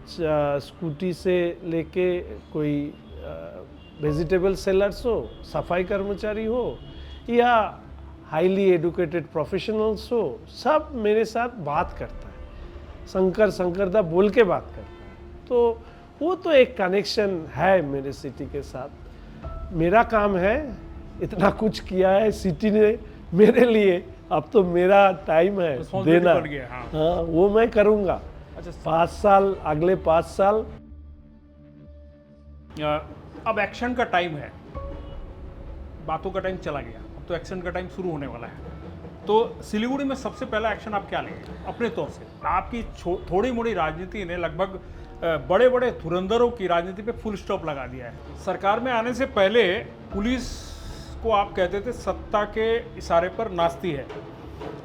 Scooty से लेके कोई वेजिटेबल सेलर्स हो, सफाई कर्मचारी हो या हाईली एडुकेटेड प्रोफेशनल्स हो, सब मेरे साथ बात करता है, शंकरदा बोल के बात करता है। तो वो तो एक कनेक्शन है मेरे सिटी के साथ। मेरा काम है, इतना कुछ किया है सिटी ने मेरे लिए, अब तो मेरा टाइम है देना। हाँ, वो मैं करूँगा। अच्छा, 5 साल, अगले 5 साल। अब एक्शन का टाइम है, बातों का टाइम चला गया, अब तो एक्शन का टाइम शुरू होने वाला है। तो सिलीगुड़ी में सबसे पहला एक्शन आप क्या लेंगे अपने तौर से? आपकी थोड़ी मोड़ी राजनीति ने लगभग बड़े बड़े धुरंधरों की राजनीति पे फुल स्टॉप लगा दिया है। सरकार में आने से पहले पुलिस को आप कहते थे सत्ता के इशारे पर नाचती है,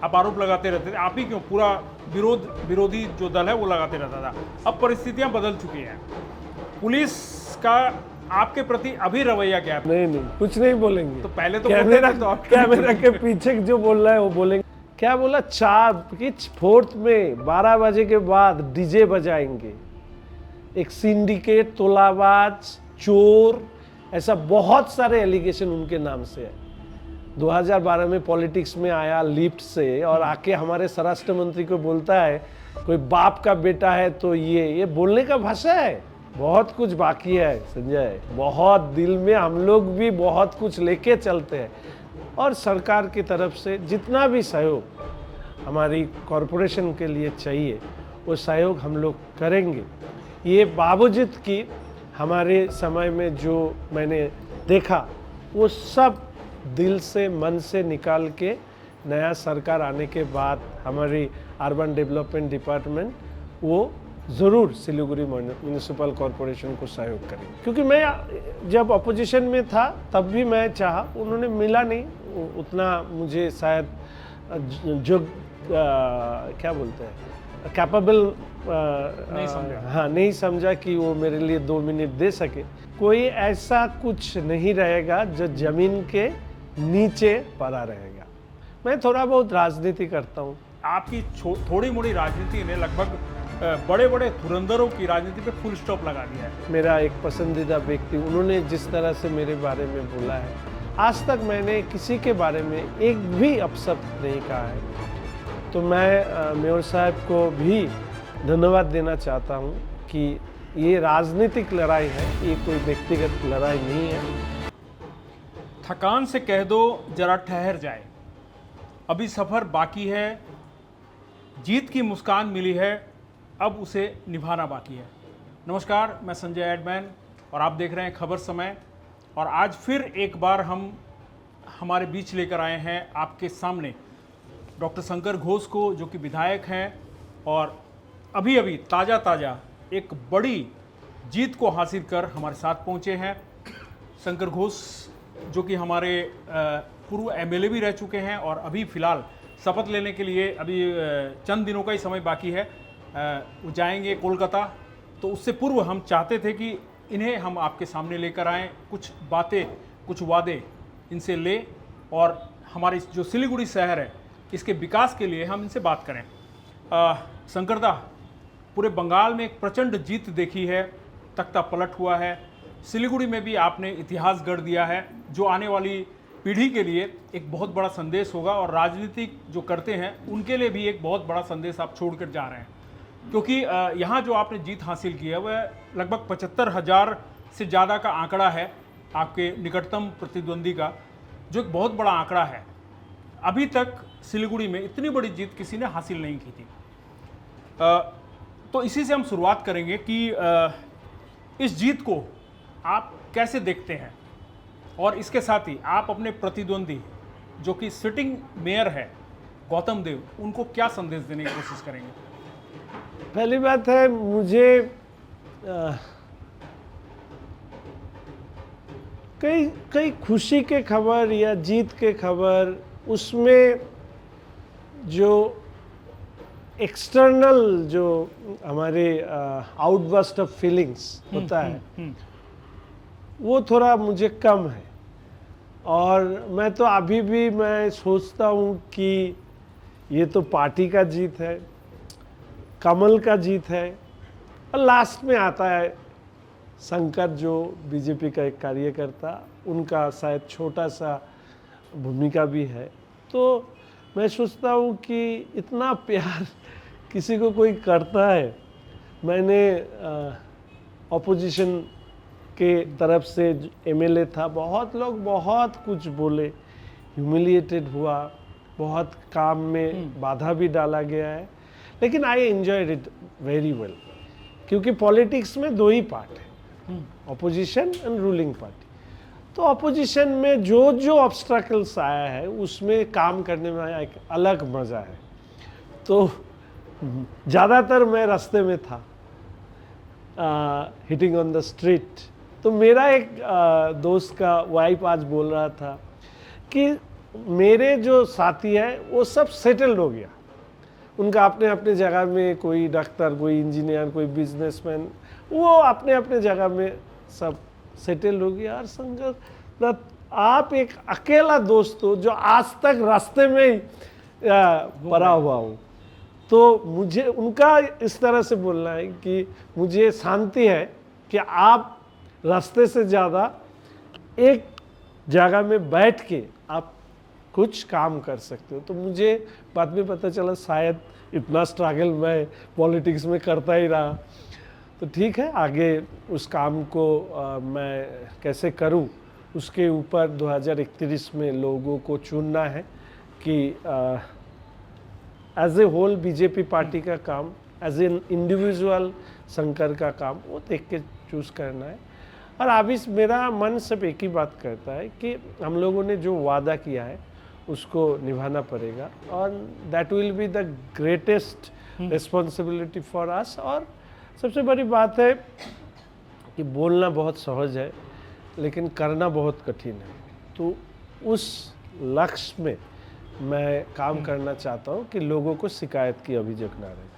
आप आरोप लगाते रहते थे। आप ही क्यों, पूरा विरोधी जो दल है वो लगाते रहता था। अब परिस्थितियां बदल चुकी हैं, पुलिस का आपके प्रति अभी रवैया क्या है? नहीं, कुछ नहीं बोलेंगे। तो पहले तो कैमरा के पीछे जो बोल रहा है वो बोलेंगे। क्या बोला? 4 में 12 बजे के बाद डीजे बजाएंगे, एक सिंडिकेट, तोलाबाज, चोर, ऐसा बहुत सारे एलिगेशन उनके नाम से है। 2012 में पॉलिटिक्स में आया लिफ्ट से और आके हमारे स्वराष्ट्र मंत्री को बोलता है कोई बाप का बेटा है। तो ये बोलने का भाषा है। बहुत कुछ बाकी है संजय, बहुत दिल में हम लोग भी बहुत कुछ लेके चलते हैं और सरकार की तरफ से जितना भी सहयोग हमारी कॉरपोरेशन के लिए चाहिए वो सहयोग हम लोग करेंगे। ये बावजूद कि हमारे समय में जो मैंने देखा वो सब दिल से, मन से निकाल के नया सरकार आने के बाद हमारी अर्बन डेवलपमेंट डिपार्टमेंट वो ज़रूर सिलीगुड़ी म्यूनिसिपल कॉरपोरेशन को सहयोग करेंगे। क्योंकि मैं जब अपोजिशन में था तब भी मैं चाहा, उन्होंने मिला नहीं उतना मुझे, शायद जो क्या बोलते हैं कैपेबल नहीं समझा कि वो मेरे लिए 2 मिनट दे सके। कोई ऐसा कुछ नहीं रहेगा जो ज़मीन के नीचे पड़ा रहेगा। मैं थोड़ा बहुत राजनीति करता हूँ। आपकी थोड़ी मोड़ी राजनीति ने लगभग बड़े बड़े धुरंधरों की राजनीति पे फुल स्टॉप लगा दिया है। मेरा एक पसंदीदा व्यक्ति, उन्होंने जिस तरह से मेरे बारे में बोला है, आज तक मैंने किसी के बारे में एक भी अपशब्द नहीं कहा है। तो मैं मेयर साहब को भी धन्यवाद देना चाहता हूँ कि ये राजनीतिक लड़ाई है, ये कोई व्यक्तिगत लड़ाई नहीं है। थकान से कह दो जरा ठहर जाए, अभी सफ़र बाकी है, जीत की मुस्कान मिली है, अब उसे निभाना बाकी है। नमस्कार, मैं संजय एडमैन और आप देख रहे हैं खबर समय। और आज फिर एक बार हम हमारे बीच लेकर आए हैं आपके सामने डॉक्टर शंकर घोष को, जो कि विधायक हैं और अभी अभी ताज़ा एक बड़ी जीत को हासिल कर हमारे साथ पहुंचे हैं। शंकर घोष जो कि हमारे पूर्व एमएलए भी रह चुके हैं और अभी फ़िलहाल शपथ लेने के लिए अभी चंद दिनों का ही समय बाकी है, वो जाएंगे कोलकाता। तो उससे पूर्व हम चाहते थे कि इन्हें हम आपके सामने लेकर आएँ, कुछ बातें, कुछ वादे इनसे ले और हमारी जो सिलीगुड़ी शहर है इसके विकास के लिए हम इनसे बात करें। शंकरदा, पूरे बंगाल में एक प्रचंड जीत देखी है, तख्ता पलट हुआ है, सिलीगुड़ी में भी आपने इतिहास गढ़ दिया है जो आने वाली पीढ़ी के लिए एक बहुत बड़ा संदेश होगा और राजनीतिक जो करते हैं उनके लिए भी एक बहुत बड़ा संदेश आप छोड़कर जा रहे हैं। क्योंकि यहाँ जो आपने जीत हासिल की है वह लगभग 75,000 से ज़्यादा का आंकड़ा है आपके निकटतम प्रतिद्वंदी का, जो एक बहुत बड़ा आंकड़ा है। अभी तक सिलीगुड़ी में इतनी बड़ी जीत किसी ने हासिल नहीं की थी। तो इसी से हम शुरुआत करेंगे कि इस जीत को आप कैसे देखते हैं और इसके साथ ही आप अपने प्रतिद्वंदी जो कि सिटिंग मेयर है गौतम देव, उनको क्या संदेश देने की कोशिश करेंगे? पहली बात है, मुझे कई खुशी के खबर या जीत के खबर, उसमें जो एक्सटर्नल जो हमारे आउटबर्स्ट ऑफ फीलिंग्स होता है वो थोड़ा मुझे कम है। और मैं तो अभी भी मैं सोचता हूँ कि ये तो पार्टी का जीत है, कमल का जीत है, और लास्ट में आता है शंकर, जो बीजेपी का एक कार्यकर्ता, उनका शायद छोटा सा भूमिका भी है। तो मैं सोचता हूँ कि इतना प्यार किसी को कोई करता है। मैंने ऑपोजिशन के तरफ से एमएलए था, बहुत लोग बहुत कुछ बोले, ह्यूमिलिएटेड हुआ, बहुत काम में बाधा भी डाला गया है, लेकिन I enjoyed it very well, क्योंकि पॉलिटिक्स में दो ही पार्ट है, ऑपोजिशन एंड रूलिंग पार्टी। तो ऑपोजिशन में जो जो ऑब्स्ट्रकल्स आया है उसमें काम करने में एक अलग मज़ा है। तो ज़्यादातर मैं रास्ते में था, हिटिंग ऑन द स्ट्रीट। तो मेरा एक दोस्त का वाइफ आज बोल रहा था कि मेरे जो साथी है वो सब सेटल्ड हो गया, उनका अपने अपने जगह में, कोई डॉक्टर, कोई इंजीनियर, कोई बिजनेसमैन, वो अपने अपने जगह में सब सेटल हो गया। और शंकर, आप एक अकेला दोस्त हो जो आज तक रास्ते में ही पड़ा हुआ हो। तो मुझे उनका इस तरह से बोलना है कि मुझे शांति है कि आप रास्ते से ज़्यादा एक जगह में बैठ के आप कुछ काम कर सकते हो। तो मुझे बाद में पता चला शायद इतना स्ट्रगल मैं पॉलिटिक्स में करता ही रहा। तो ठीक है, आगे उस काम को मैं कैसे करूं, उसके ऊपर 2031 में लोगों को चुनना है कि as a whole BJP party का काम, एज एन इंडिविजुअल शंकर का काम, वो देख के चूज़ करना है। और अभी मेरा मन सब एक ही बात करता है कि हम लोगों ने जो वादा किया है उसको निभाना पड़ेगा, और that will be the greatest responsibility for us. और सबसे बड़ी बात है कि बोलना बहुत सहज है लेकिन करना बहुत कठिन है। तो उस लक्ष्य में मैं काम करना चाहता हूँ कि लोगों को शिकायत की अभियोग ना रहे।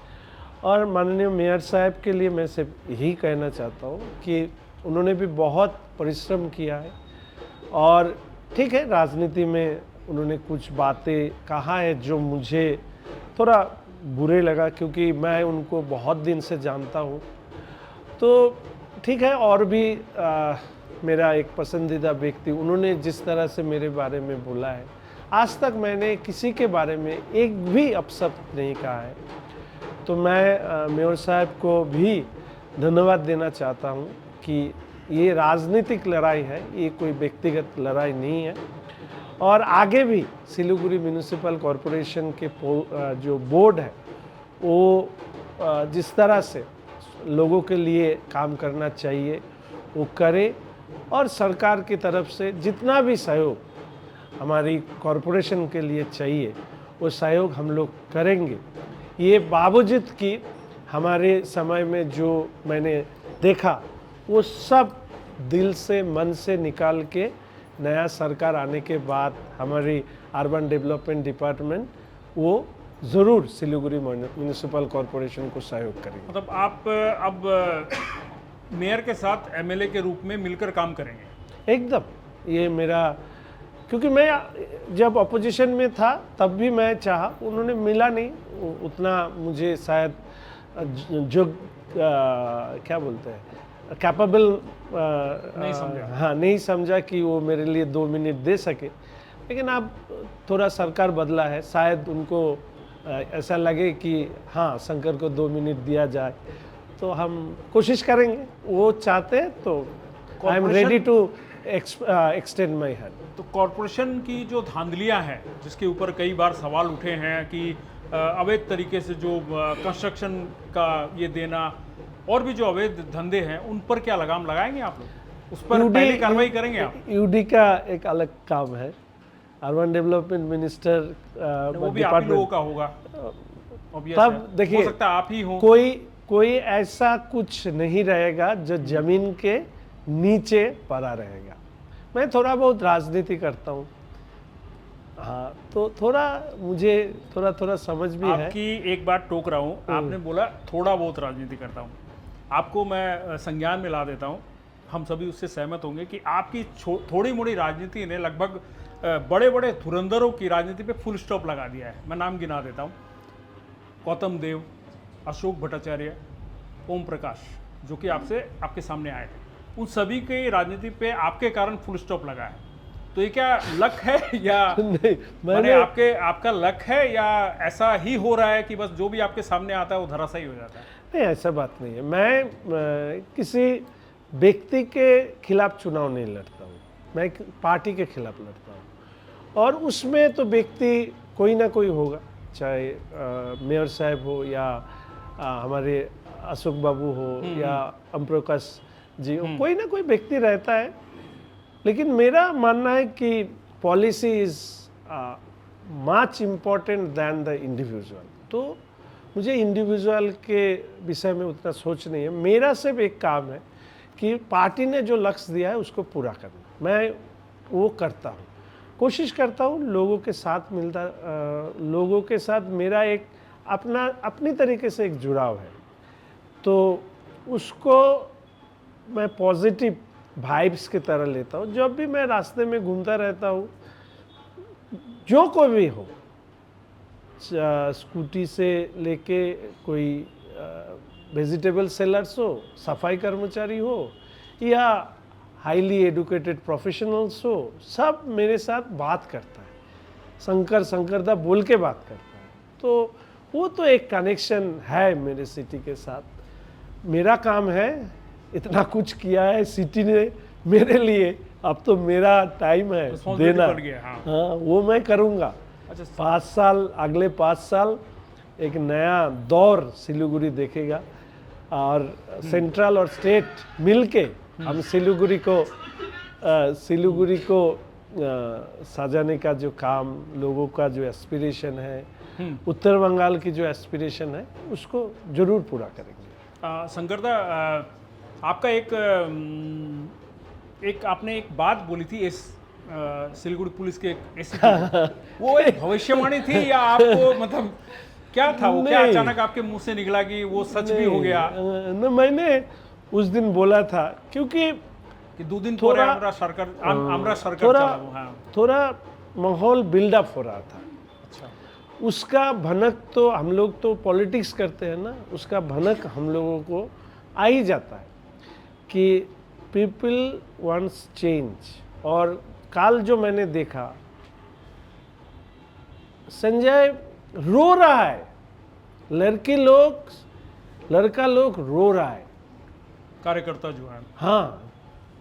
और माननीय मेयर साहब के लिए मैं सिर्फ यही कहना चाहता हूँ कि उन्होंने भी बहुत परिश्रम किया है, और ठीक है, राजनीति में उन्होंने कुछ बातें कहा है जो मुझे थोड़ा बुरे लगा, क्योंकि मैं उनको बहुत दिन से जानता हूँ। तो ठीक है, और भी मेरा एक पसंदीदा व्यक्ति, उन्होंने जिस तरह से मेरे बारे में बोला है, आज तक मैंने किसी के बारे में एक भी अपशब्द नहीं कहा है। तो मैं मेयर साहब को भी धन्यवाद देना चाहता हूँ कि ये राजनीतिक लड़ाई है, ये कोई व्यक्तिगत लड़ाई नहीं है। और आगे भी सिलीगुड़ी म्यूनिसिपल कॉरपोरेशन के जो बोर्ड है वो जिस तरह से लोगों के लिए काम करना चाहिए वो करे, और सरकार की तरफ से जितना भी सहयोग हमारी कॉरपोरेशन के लिए चाहिए वो सहयोग हम लोग करेंगे। ये बावजूद कि हमारे समय में जो मैंने देखा वो सब दिल से, मन से निकाल के नया सरकार आने के बाद हमारी अर्बन डेवलपमेंट डिपार्टमेंट वो ज़रूर सिलीगुड़ी म्यूनिसिपल कॉरपोरेशन को सहयोग करेंगे। मतलब आप अब मेयर के साथ एमएलए के रूप में मिलकर काम करेंगे? एकदम, ये मेरा, क्योंकि मैं जब अपोजिशन में था तब भी मैं चाहा, उन्होंने मिला नहीं उतना मुझे, शायद जो क्या बोलते हैं, कैपेबल नहीं समझा। हाँ, नहीं समझा कि वो मेरे लिए 2 मिनट दे सके। लेकिन अब थोड़ा सरकार बदला है, शायद उनको ऐसा लगे कि हाँ, शंकर को 2 मिनट दिया जाए, तो हम कोशिश करेंगे। वो चाहते हैं तो I am ready to extend my hand. तो कॉरपोरेशन की जो धांधलियां हैं, जिसके ऊपर कई बार सवाल उठे हैं कि अवैध तरीके से जो कंस्ट्रक्शन का ये देना और भी जो अवैध धंधे हैं, उन पर क्या लगाम लगाएंगे आप लोग? उस पर पहले कार्रवाई करेंगे आप? यूडी का एक अलग काम है, अर्बन डेवलपमेंट मिनिस्टर वो भी आप ही लोगों का होगा। तब देखिए, हो सकता है आप ही हो। कोई ऐसा कुछ नहीं रहेगा जो जमीन के नीचे पड़ा रहेगा। मैं थोड़ा बहुत राजनीति करता हूँ, हाँ, तो थोड़ा मुझे थोड़ा समझ भी है। आपकी एक बात टोक रहा हूँ, आपने बोला थोड़ा बहुत राजनीति करता हूँ, आपको मैं संज्ञान में ला देता हूँ, हम सभी उससे सहमत होंगे कि आपकी थोड़ी मोड़ी राजनीति ने लगभग बड़े बड़े धुरंधरों की राजनीति पे फुल स्टॉप लगा दिया है। मैं नाम गिना देता हूँ: गौतम देव, अशोक भट्टाचार्य, ओम प्रकाश, जो कि आपसे आपके सामने आए थे, उन सभी के राजनीति पे आपके कारण फुल स्टॉप लगा है। तो ये क्या लक है या नहीं, माने आपका लक है या ऐसा ही हो रहा है कि बस जो भी आपके सामने आता है वो धराशायी हो जाता है? नहीं, ऐसा बात नहीं है। मैं किसी व्यक्ति के खिलाफ चुनाव नहीं लड़ता हूँ, मैं एक पार्टी के खिलाफ लड़ता हूँ। और उसमें तो व्यक्ति कोई ना कोई होगा, चाहे मेयर साहब हो या हमारे अशोक बाबू हो या ओम प्रकाश जी हो, कोई ना कोई व्यक्ति रहता है। लेकिन मेरा मानना है कि policy is much important than the individual. तो मुझे इंडिविजुअल के विषय में उतना सोच नहीं है। मेरा सिर्फ एक काम है कि पार्टी ने जो लक्ष्य दिया है उसको पूरा करना, मैं वो करता हूँ, कोशिश करता हूँ। लोगों के साथ लोगों के साथ मेरा एक अपनी तरीके से एक जुड़ाव है, तो उसको मैं पॉजिटिव वाइब्स की तरह लेता हूँ। जब भी मैं रास्ते में घूमता रहता हूँ, जो कोई भी हो, स्कूटी से लेके कोई वेजिटेबल सेलर्स हो, सफाई कर्मचारी हो या हाईली एडुकेटेड प्रोफेशनल्स हो, सब मेरे साथ बात करता है, शंकरदा बोल के बात करता है। तो वो तो एक कनेक्शन है मेरे सिटी के साथ। मेरा काम है, इतना कुछ किया है सिटी ने मेरे लिए, अब तो मेरा टाइम है देना। हाँ, वो मैं करूँगा। अच्छा, 5 साल, अगले 5 साल एक नया दौर सिलीगुड़ी देखेगा और सेंट्रल और स्टेट मिलके हम सिलीगुड़ी को सजाने का जो काम, लोगों का जो एस्पिरेशन है, उत्तर बंगाल की जो एस्पिरेशन है, उसको जरूर पूरा करेंगे। शंकरदा, आपका आपने एक बात बोली थी इस सिलीगुड़ी पुलिस के एसीपी, वो एक भविष्यवाणी थी या आपको मतलब क्या था वो? क्या अचानक आपके मुंह से निकला कि वो सच भी हो गया? न, मैंने उस दिन बोला था क्योंकि कि 2 दिन थोड़ा आमरा सरकार थोड़ा माहौल बिल्डअप हो रहा था। अच्छा, उसका भनक तो हम लोग तो पॉलिटिक्स करते हैं ना, उसका भनक हम लोगों को आ ही जाता है कि पीपल वांट्स चेंज। और काल जो मैंने देखा, संजय रो रहा है, लड़का लोग रो रहा है, कार्यकर्ता जो है, हाँ,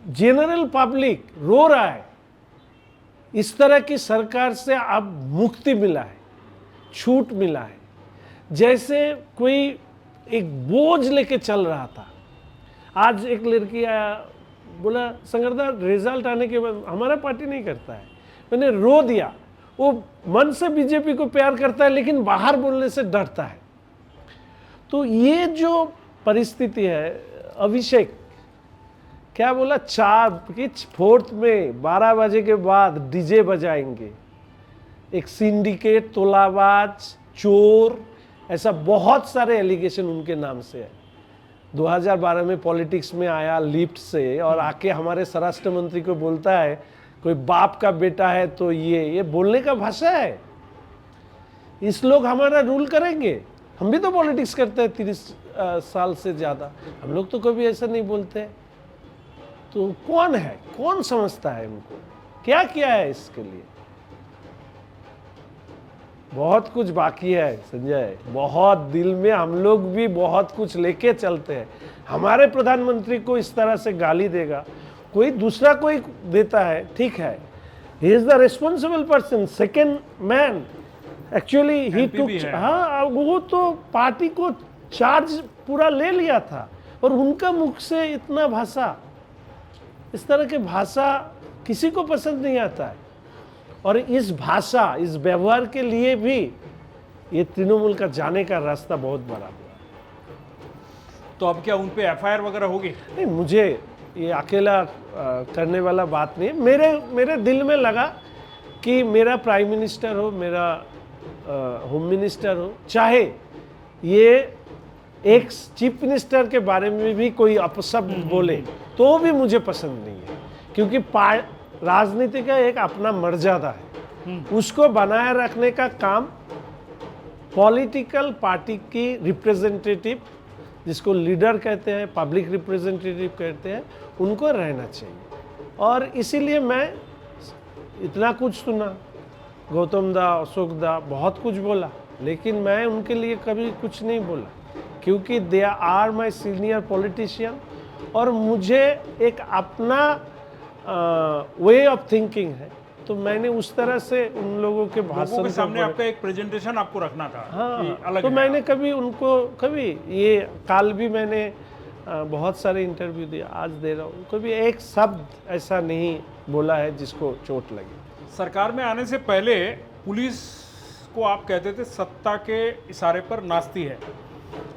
जनरल पब्लिक रो रहा है। इस तरह की सरकार से अब मुक्ति मिला है, छूट मिला है। जैसे कोई एक बोझ लेके चल रहा था। आज एक लड़की आया, बोला संगरदा रिजल्ट आने के बाद हमारा पार्टी नहीं करता है। मैंने रो दिया। वो मन से बीजेपी को प्यार करता है लेकिन बाहर बोलने से डरता है। तो ये जो परिस्थिति है, अभिषेक क्या बोला, 4 में 12 बजे के बाद डीजे बजाएंगे, एक सिंडिकेट, तोलाबाज, चोर, ऐसा बहुत सारे एलिगेशन उनके नाम से है। 2012 में पॉलिटिक्स में आया लिफ्ट से और आके हमारे स्वराष्ट्र मंत्री को बोलता है कोई बाप का बेटा है। तो ये बोलने का भाषा है। इस लोग हमारा रूल करेंगे। हम भी तो पॉलिटिक्स करते हैं 30 साल से ज़्यादा, हम लोग तो कभी ऐसा नहीं बोलते। तो कौन है, कौन समझता है इनको, क्या किया है इसके लिए? बहुत कुछ बाकी है संजय, बहुत दिल में हम लोग भी बहुत कुछ लेके चलते हैं। हमारे प्रधानमंत्री को इस तरह से गाली देगा, कोई दूसरा कोई देता है, ठीक है, he is the responsible person, second man actually he took. हाँ, वो तो पार्टी को चार्ज पूरा ले लिया था और उनका मुख से इतना भाषा, इस तरह के भाषा किसी को पसंद नहीं आता है। और इस भाषा, इस व्यवहार के लिए भी ये तृणमूल का जाने का रास्ता बहुत बड़ा हुआ। तो अब क्या उन पे एफआईआर वगैरह होगी? नहीं, मुझे ये अकेला करने वाला बात नहीं है। मेरे दिल में लगा कि मेरा प्राइम मिनिस्टर हो, मेरा होम मिनिस्टर हो, चाहे ये एक चीफ मिनिस्टर के बारे में भी कोई अपशब्द बोले तो भी मुझे पसंद नहीं है, क्योंकि राजनीति का एक अपना मर्यादा है, उसको बनाए रखने का काम पॉलिटिकल पार्टी की रिप्रेजेंटेटिव जिसको लीडर कहते हैं, पब्लिक रिप्रेजेंटेटिव कहते हैं, उनको रहना चाहिए। और इसीलिए मैं इतना कुछ सुना, गौतम दा, अशोक दा बहुत कुछ बोला, लेकिन मैं उनके लिए कभी कुछ नहीं बोला, क्योंकि they are my senior politician और मुझे एक अपना वे ऑफ थिंकिंग है, तो मैंने उस तरह से उन लोगों के लोगों भाषण के को सामने आपका एक प्रेजेंटेशन आपको रखना था कि हाँ, अलग तो है मैंने आप। कभी उनको ये काल भी मैंने बहुत सारे इंटरव्यू दिया, आज दे रहा हूँ, कभी एक शब्द ऐसा नहीं बोला है जिसको चोट लगी। सरकार में आने से पहले पुलिस को आप कहते थे सत्ता के इशारे पर नाचती है,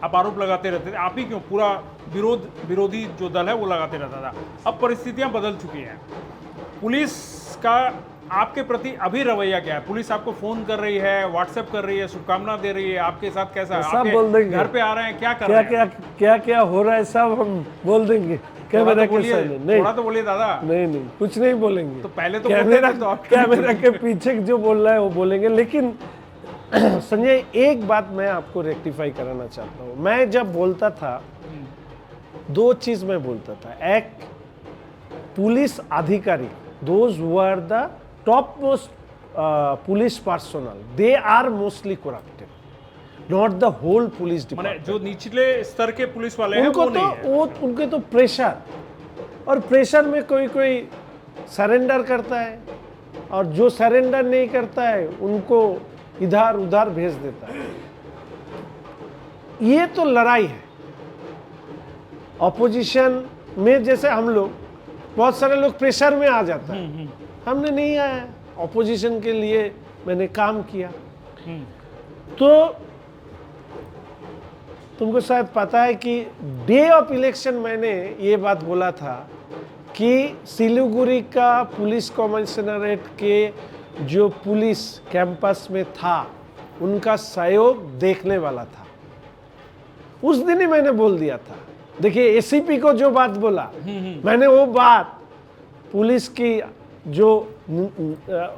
आप आरोप लगाते रहते थे, आप ही क्यों, पूरा विरोधी जो दल है वो लगाते रहता था। अब परिस्थितियां बदल चुकी हैं, पुलिस का आपके प्रति अभी रवैया क्या है? पुलिस आपको फोन कर रही है, व्हाट्सएप कर रही है, शुभकामना दे रही है, आपके साथ कैसा है? सब बोल देंगे, घर पे आ रहे हैं, क्या कर रहे हैं? क्या हो रहा है सब हम बोल देंगे कैमरा के सामने। नहीं, थोड़ा तो बोलिए दादा। नहीं, कुछ नहीं बोलेंगे। तो पहले तो कैमरा बोलते थे, तो आप कैमरा के पीछे जो बोल रहा है वो बोलेंगे। लेकिन संजय, एक बात मैं आपको रेक्टिफाई कराना चाहता हूँ। मैं जब बोलता था, दो चीज मैं बोलता था। एक, पुलिस अधिकारी, those who are the top most police personal, they are mostly corrupted, not the whole police माने डिपार्टमेंट। जो निचले स्तर के पुलिस वाले हैं उनको वो तो नहीं है। वो उनके तो प्रेशर, और प्रेशर में कोई कोई सरेंडर करता है, और जो सरेंडर नहीं करता है उनको इधर उधर भेज देता है। ये तो लड़ाई है। ऑपोजिशन में जैसे हम लोग, बहुत सारे लोग प्रेशर में आ जाता है, हमने नहीं आया, ऑपोजिशन के लिए मैंने काम किया। तो तुमको शायद पता है कि डे ऑफ इलेक्शन मैंने ये बात बोला था कि सिलीगुड़ी का पुलिस कमिश्नरेट के जो पुलिस कैंपस में था, उनका सहयोग देखने वाला था। उस दिन ही मैंने बोल दिया था। देखिए, एसीपी को जो बात बोला, मैंने वो बात पुलिस की जो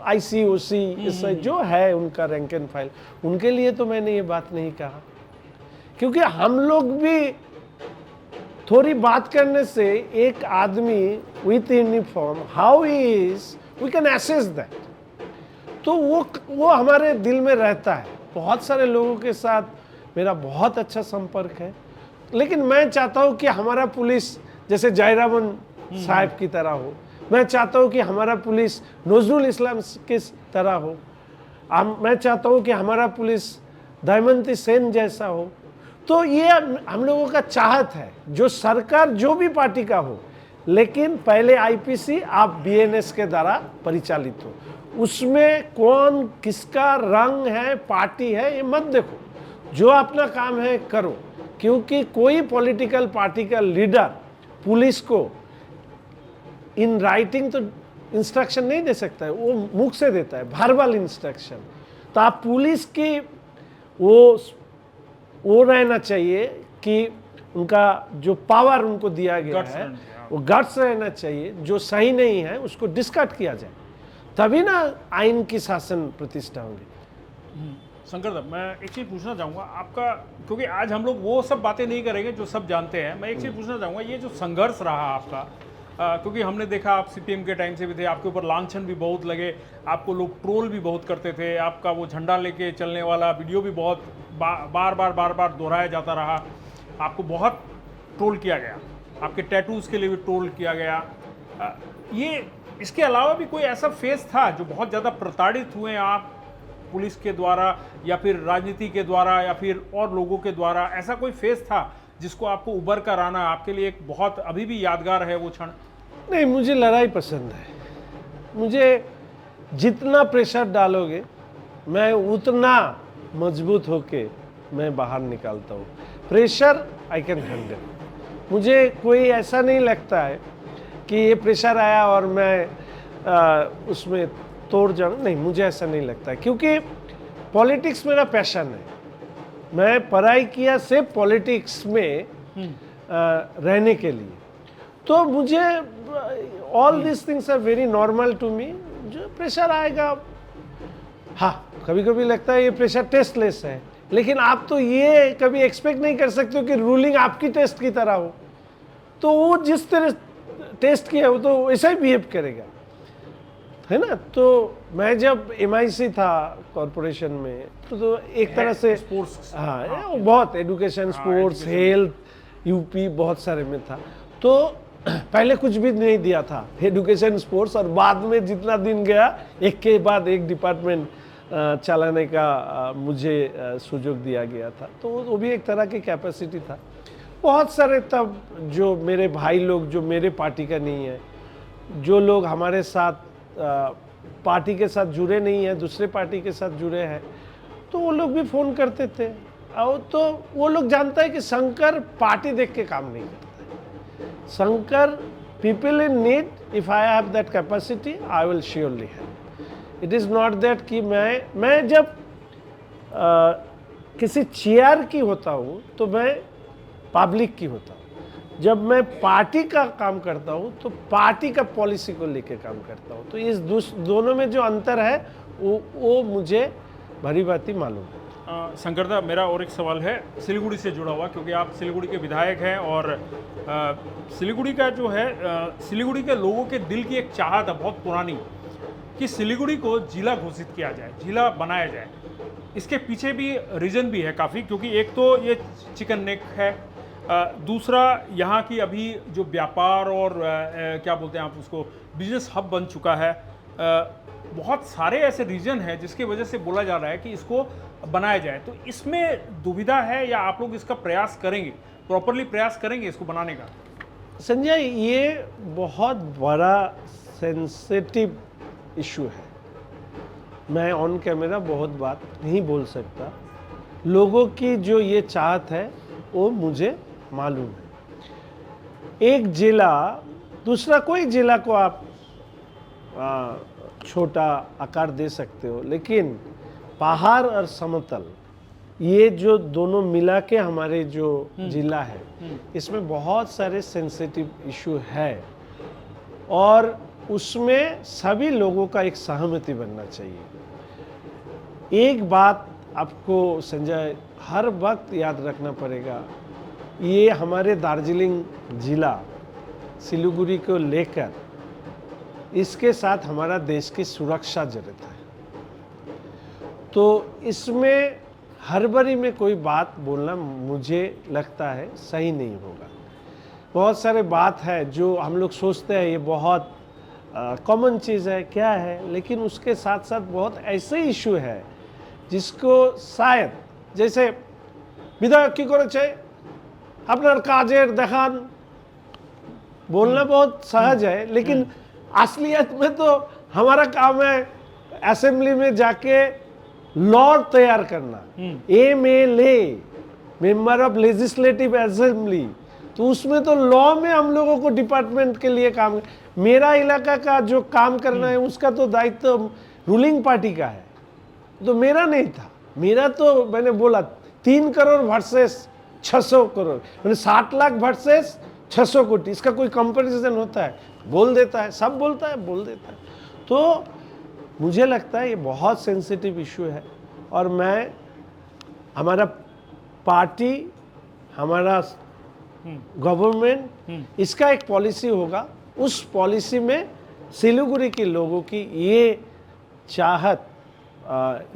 ICOC जो है उनका रैंक एंड फाइल, उनके लिए तो मैंने ये बात नहीं कहा, क्योंकि हम लोग भी थोड़ी बात करने से एक आदमी with uniform how is we can assess that, तो वो हमारे दिल में रहता है। बहुत सारे लोगों के साथ मेरा बहुत अच्छा संपर्क है, लेकिन मैं चाहता हूं कि हमारा पुलिस जैसे जयरामन साहब की तरह हो, मैं चाहता हूं कि हमारा पुलिस नजरुल इस्लाम की तरह हो, मैं चाहता हूं कि हमारा पुलिस दमयंती सेन जैसा हो। तो ये हम लोगों का चाहत है, जो सरकार जो भी पार्टी का हो, लेकिन पहले IPC आप BNS के द्वारा परिचालित हो। उसमें कौन किसका रंग है, पार्टी है, ये मत देखो, जो अपना काम है करो, क्योंकि कोई पॉलिटिकल पार्टी का लीडर पुलिस को इन राइटिंग तो इंस्ट्रक्शन नहीं दे सकता है, वो मुख से देता है, वर्बल इंस्ट्रक्शन। तो आप पुलिस की वो रहना चाहिए कि उनका जो पावर उनको दिया गया है वो गट्स रहना चाहिए, जो सही नहीं है उसको डिस्कार्ड किया जाए, तभी ना आइन की शासन प्रतिष्ठा होगी। शंकर साहब, मैं एक चीज़ पूछना चाहूँगा आपका, क्योंकि आज हम लोग वो सब बातें नहीं करेंगे जो सब जानते हैं। मैं एक चीज़ पूछना चाहूँगा, ये जो संघर्ष रहा आपका, क्योंकि हमने देखा आप CPM के टाइम से भी थे, आपके ऊपर लांछन भी बहुत लगे, आपको लोग ट्रोल भी बहुत करते थे, आपका वो झंडा लेके चलने वाला वीडियो भी बहुत बार बार दोहराया जाता रहा, आपको बहुत ट्रोल किया गया, आपके टैटूज़ के लिए भी ट्रोल किया गया। ये इसके अलावा भी कोई ऐसा फेस था जो बहुत ज़्यादा प्रताड़ित हुए आप पुलिस के द्वारा या फिर राजनीति के द्वारा या फिर और लोगों के द्वारा, ऐसा कोई फेस था जिसको आपको उबर कर आना आपके लिए एक बहुत अभी भी यादगार है वो क्षण? नहीं, मुझे लड़ाई पसंद है। मुझे जितना प्रेशर डालोगे मैं उतना मजबूत होके मैं बाहर निकालता हूँ। Pressure I can handle. मुझे कोई ऐसा नहीं लगता है कि ये प्रेशर आया और मैं उसमें तोड़ जाऊँ, नहीं, मुझे ऐसा नहीं लगता है, क्योंकि पॉलिटिक्स मेरा पैशन है। मैं पढ़ाई किया सिर्फ पॉलिटिक्स में रहने के लिए, तो मुझे all this things are very normal to me. जो प्रेशर आएगा, हाँ, कभी कभी लगता है ये प्रेशर टेस्टलेस है, लेकिन आप तो ये कभी एक्सपेक्ट नहीं कर सकते हो कि रूलिंग आपकी टेस्ट की तरह हो। तो वो जिस तरह टेस्ट किया वो तो ऐसा ही बिहेव करेगा, है ना। तो मैं जब MIC था कॉरपोरेशन में तो एक तरह से स्पोर्ट्स, हाँ वो बहुत एजुकेशन, स्पोर्ट्स, हेल्थ, यूपी बहुत सारे में था। तो पहले कुछ भी नहीं दिया था, एजुकेशन, स्पोर्ट्स, और बाद में जितना दिन गया एक के बाद एक डिपार्टमेंट चलाने का मुझे सुযোগ दिया गया था। तो वो भी एक तरह की कैपेसिटी था। बहुत सारे तब जो मेरे भाई लोग जो मेरे पार्टी का नहीं है, जो लोग हमारे साथ पार्टी के साथ जुड़े नहीं है, दूसरे पार्टी के साथ जुड़े हैं, तो वो लोग भी फ़ोन करते थे। और तो वो लोग जानता है कि शंकर पार्टी देख के काम नहीं करता है। Shankar people in need, if I have that capacity I will surely help. It is not that कि मैं जब किसी चेयर की होता हूँ तो मैं पब्लिक की होता हूँ। जब मैं पार्टी का काम करता हूँ तो पार्टी का पॉलिसी को लेकर काम करता हूँ। तो इस दोनों में जो अंतर है वो मुझे भली भांति मालूम है। शंकर दा, मेरा और एक सवाल है सिलीगुड़ी से जुड़ा हुआ, क्योंकि आप सिलीगुड़ी के विधायक हैं और सिलीगुड़ी का जो है सिलीगुड़ी के लोगों के दिल की एक चाहत है बहुत पुरानी कि सिलीगुड़ी को जिला घोषित किया जाए, जिला बनाया जाए। इसके पीछे भी रीज़न भी है काफ़ी, क्योंकि एक तो ये चिकन नेक है, दूसरा यहाँ की अभी जो व्यापार और क्या बोलते हैं आप उसको, बिजनेस हब बन चुका है। बहुत सारे ऐसे रीजन हैं जिसकी वजह से बोला जा रहा है कि इसको बनाया जाए। तो इसमें दुविधा है या आप लोग इसका प्रयास करेंगे, प्रॉपरली प्रयास करेंगे इसको बनाने का? संजय, ये बहुत बड़ा सेंसिटिव इशू है। मैं ऑन कैमरा बहुत बात नहीं बोल सकता। लोगों की जो ये चाहत है वो मुझे मालूम है। एक जिला दूसरा कोई जिला को आप छोटा आकार दे सकते हो, लेकिन पहाड़ और समतल ये जो दोनों मिला के हमारे जो जिला है, इसमें बहुत सारे सेंसिटिव इशू है और उसमें सभी लोगों का एक सहमति बनना चाहिए। एक बात आपको संजय हर वक्त याद रखना पड़ेगा, ये हमारे दार्जिलिंग जिला सिलीगुड़ी को लेकर इसके साथ हमारा देश की सुरक्षा जड़ित है। तो इसमें हड़बड़ी में कोई बात बोलना मुझे लगता है सही नहीं होगा। बहुत सारे बात है जो हम लोग सोचते हैं ये बहुत कॉमन चीज़ है, क्या है, लेकिन उसके साथ साथ बहुत ऐसे इशू है जिसको शायद जैसे विधायक की करे चाहे अपना काजेर देखान बोलना बहुत सहज है, लेकिन असलियत में तो हमारा काम है असेंबली में जाके लॉ तैयार करना। MLA, member of legislative assembly, तो उसमें तो लॉ में हम लोगों को डिपार्टमेंट के लिए काम, मेरा इलाका का जो काम करना है उसका तो दायित्व रूलिंग पार्टी का है, तो मेरा नहीं था। मेरा तो मैंने बोला 3 करोड़ वर्सेस 600 करोड़, मैंने 60 लाख वर्सेस 600 कोटी, इसका कोई कंपैरिजन होता है? बोल देता है, सब बोलता है, बोल देता है। तो मुझे लगता है ये बहुत सेंसिटिव इशू है और मैं, हमारा पार्टी, हमारा गवर्नमेंट, इसका एक पॉलिसी होगा, उस पॉलिसी में सिलीगुड़ी के लोगों की ये चाहत,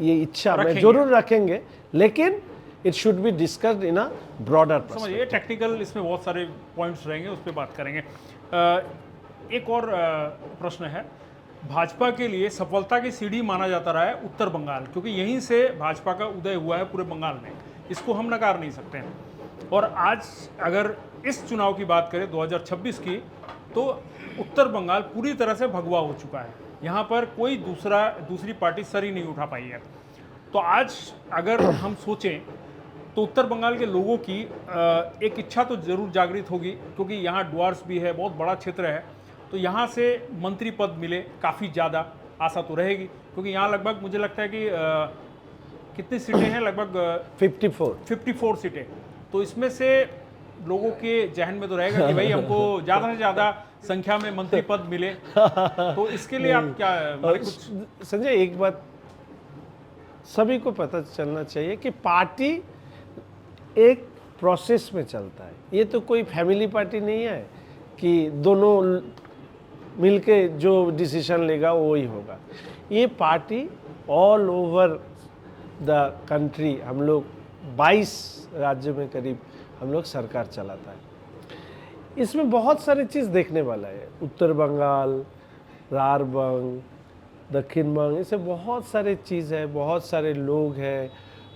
ये इच्छा मैं जरूर रखेंगे, लेकिन it should be discussed in a broader perspective. समझिए टेक्निकल इसमें बहुत सारे पॉइंट्स रहेंगे, उस पर बात करेंगे। एक और प्रश्न है, भाजपा के लिए सफलता की सीढ़ी माना जाता रहा है उत्तर बंगाल, क्योंकि यहीं से भाजपा का उदय हुआ है पूरे बंगाल में, इसको हम नकार नहीं सकते हैं। और आज अगर इस चुनाव की बात करें 2026 की, तो उत्तर बंगाल पूरी तरह से भगवा हो चुका है, यहाँ पर कोई दूसरी पार्टी सर ही नहीं उठा पाई है। तो आज अगर हम सोचें तो उत्तर बंगाल के लोगों की एक इच्छा तो जरूर जागृत होगी, क्योंकि यहाँ डुआर्स भी है, बहुत बड़ा क्षेत्र है, तो यहाँ से मंत्री पद मिले, काफ़ी ज़्यादा आशा तो रहेगी, क्योंकि यहाँ लगभग मुझे लगता है कि कितनी सीटें हैं, लगभग 54 सीटें। तो इसमें से लोगों के जहन में तो रहेगा कि भाई हमको ज़्यादा से ज़्यादा संख्या में मंत्री पद मिले। तो इसके लिए आप क्या कुछ? संजय, एक बात सभी को पता चलना चाहिए कि पार्टी एक प्रोसेस में चलता है। ये तो कोई फैमिली पार्टी नहीं है कि दोनों मिलके जो डिसीजन लेगा वो ही होगा। ये party all over the country, हम लोग 22 राज्य में करीब हम लोग सरकार चलाता है। इसमें बहुत सारी चीज़ देखने वाला है। उत्तर बंगाल, रारबंग, दक्षिण बंग, इसे बहुत सारे चीज़ है, बहुत सारे लोग हैं,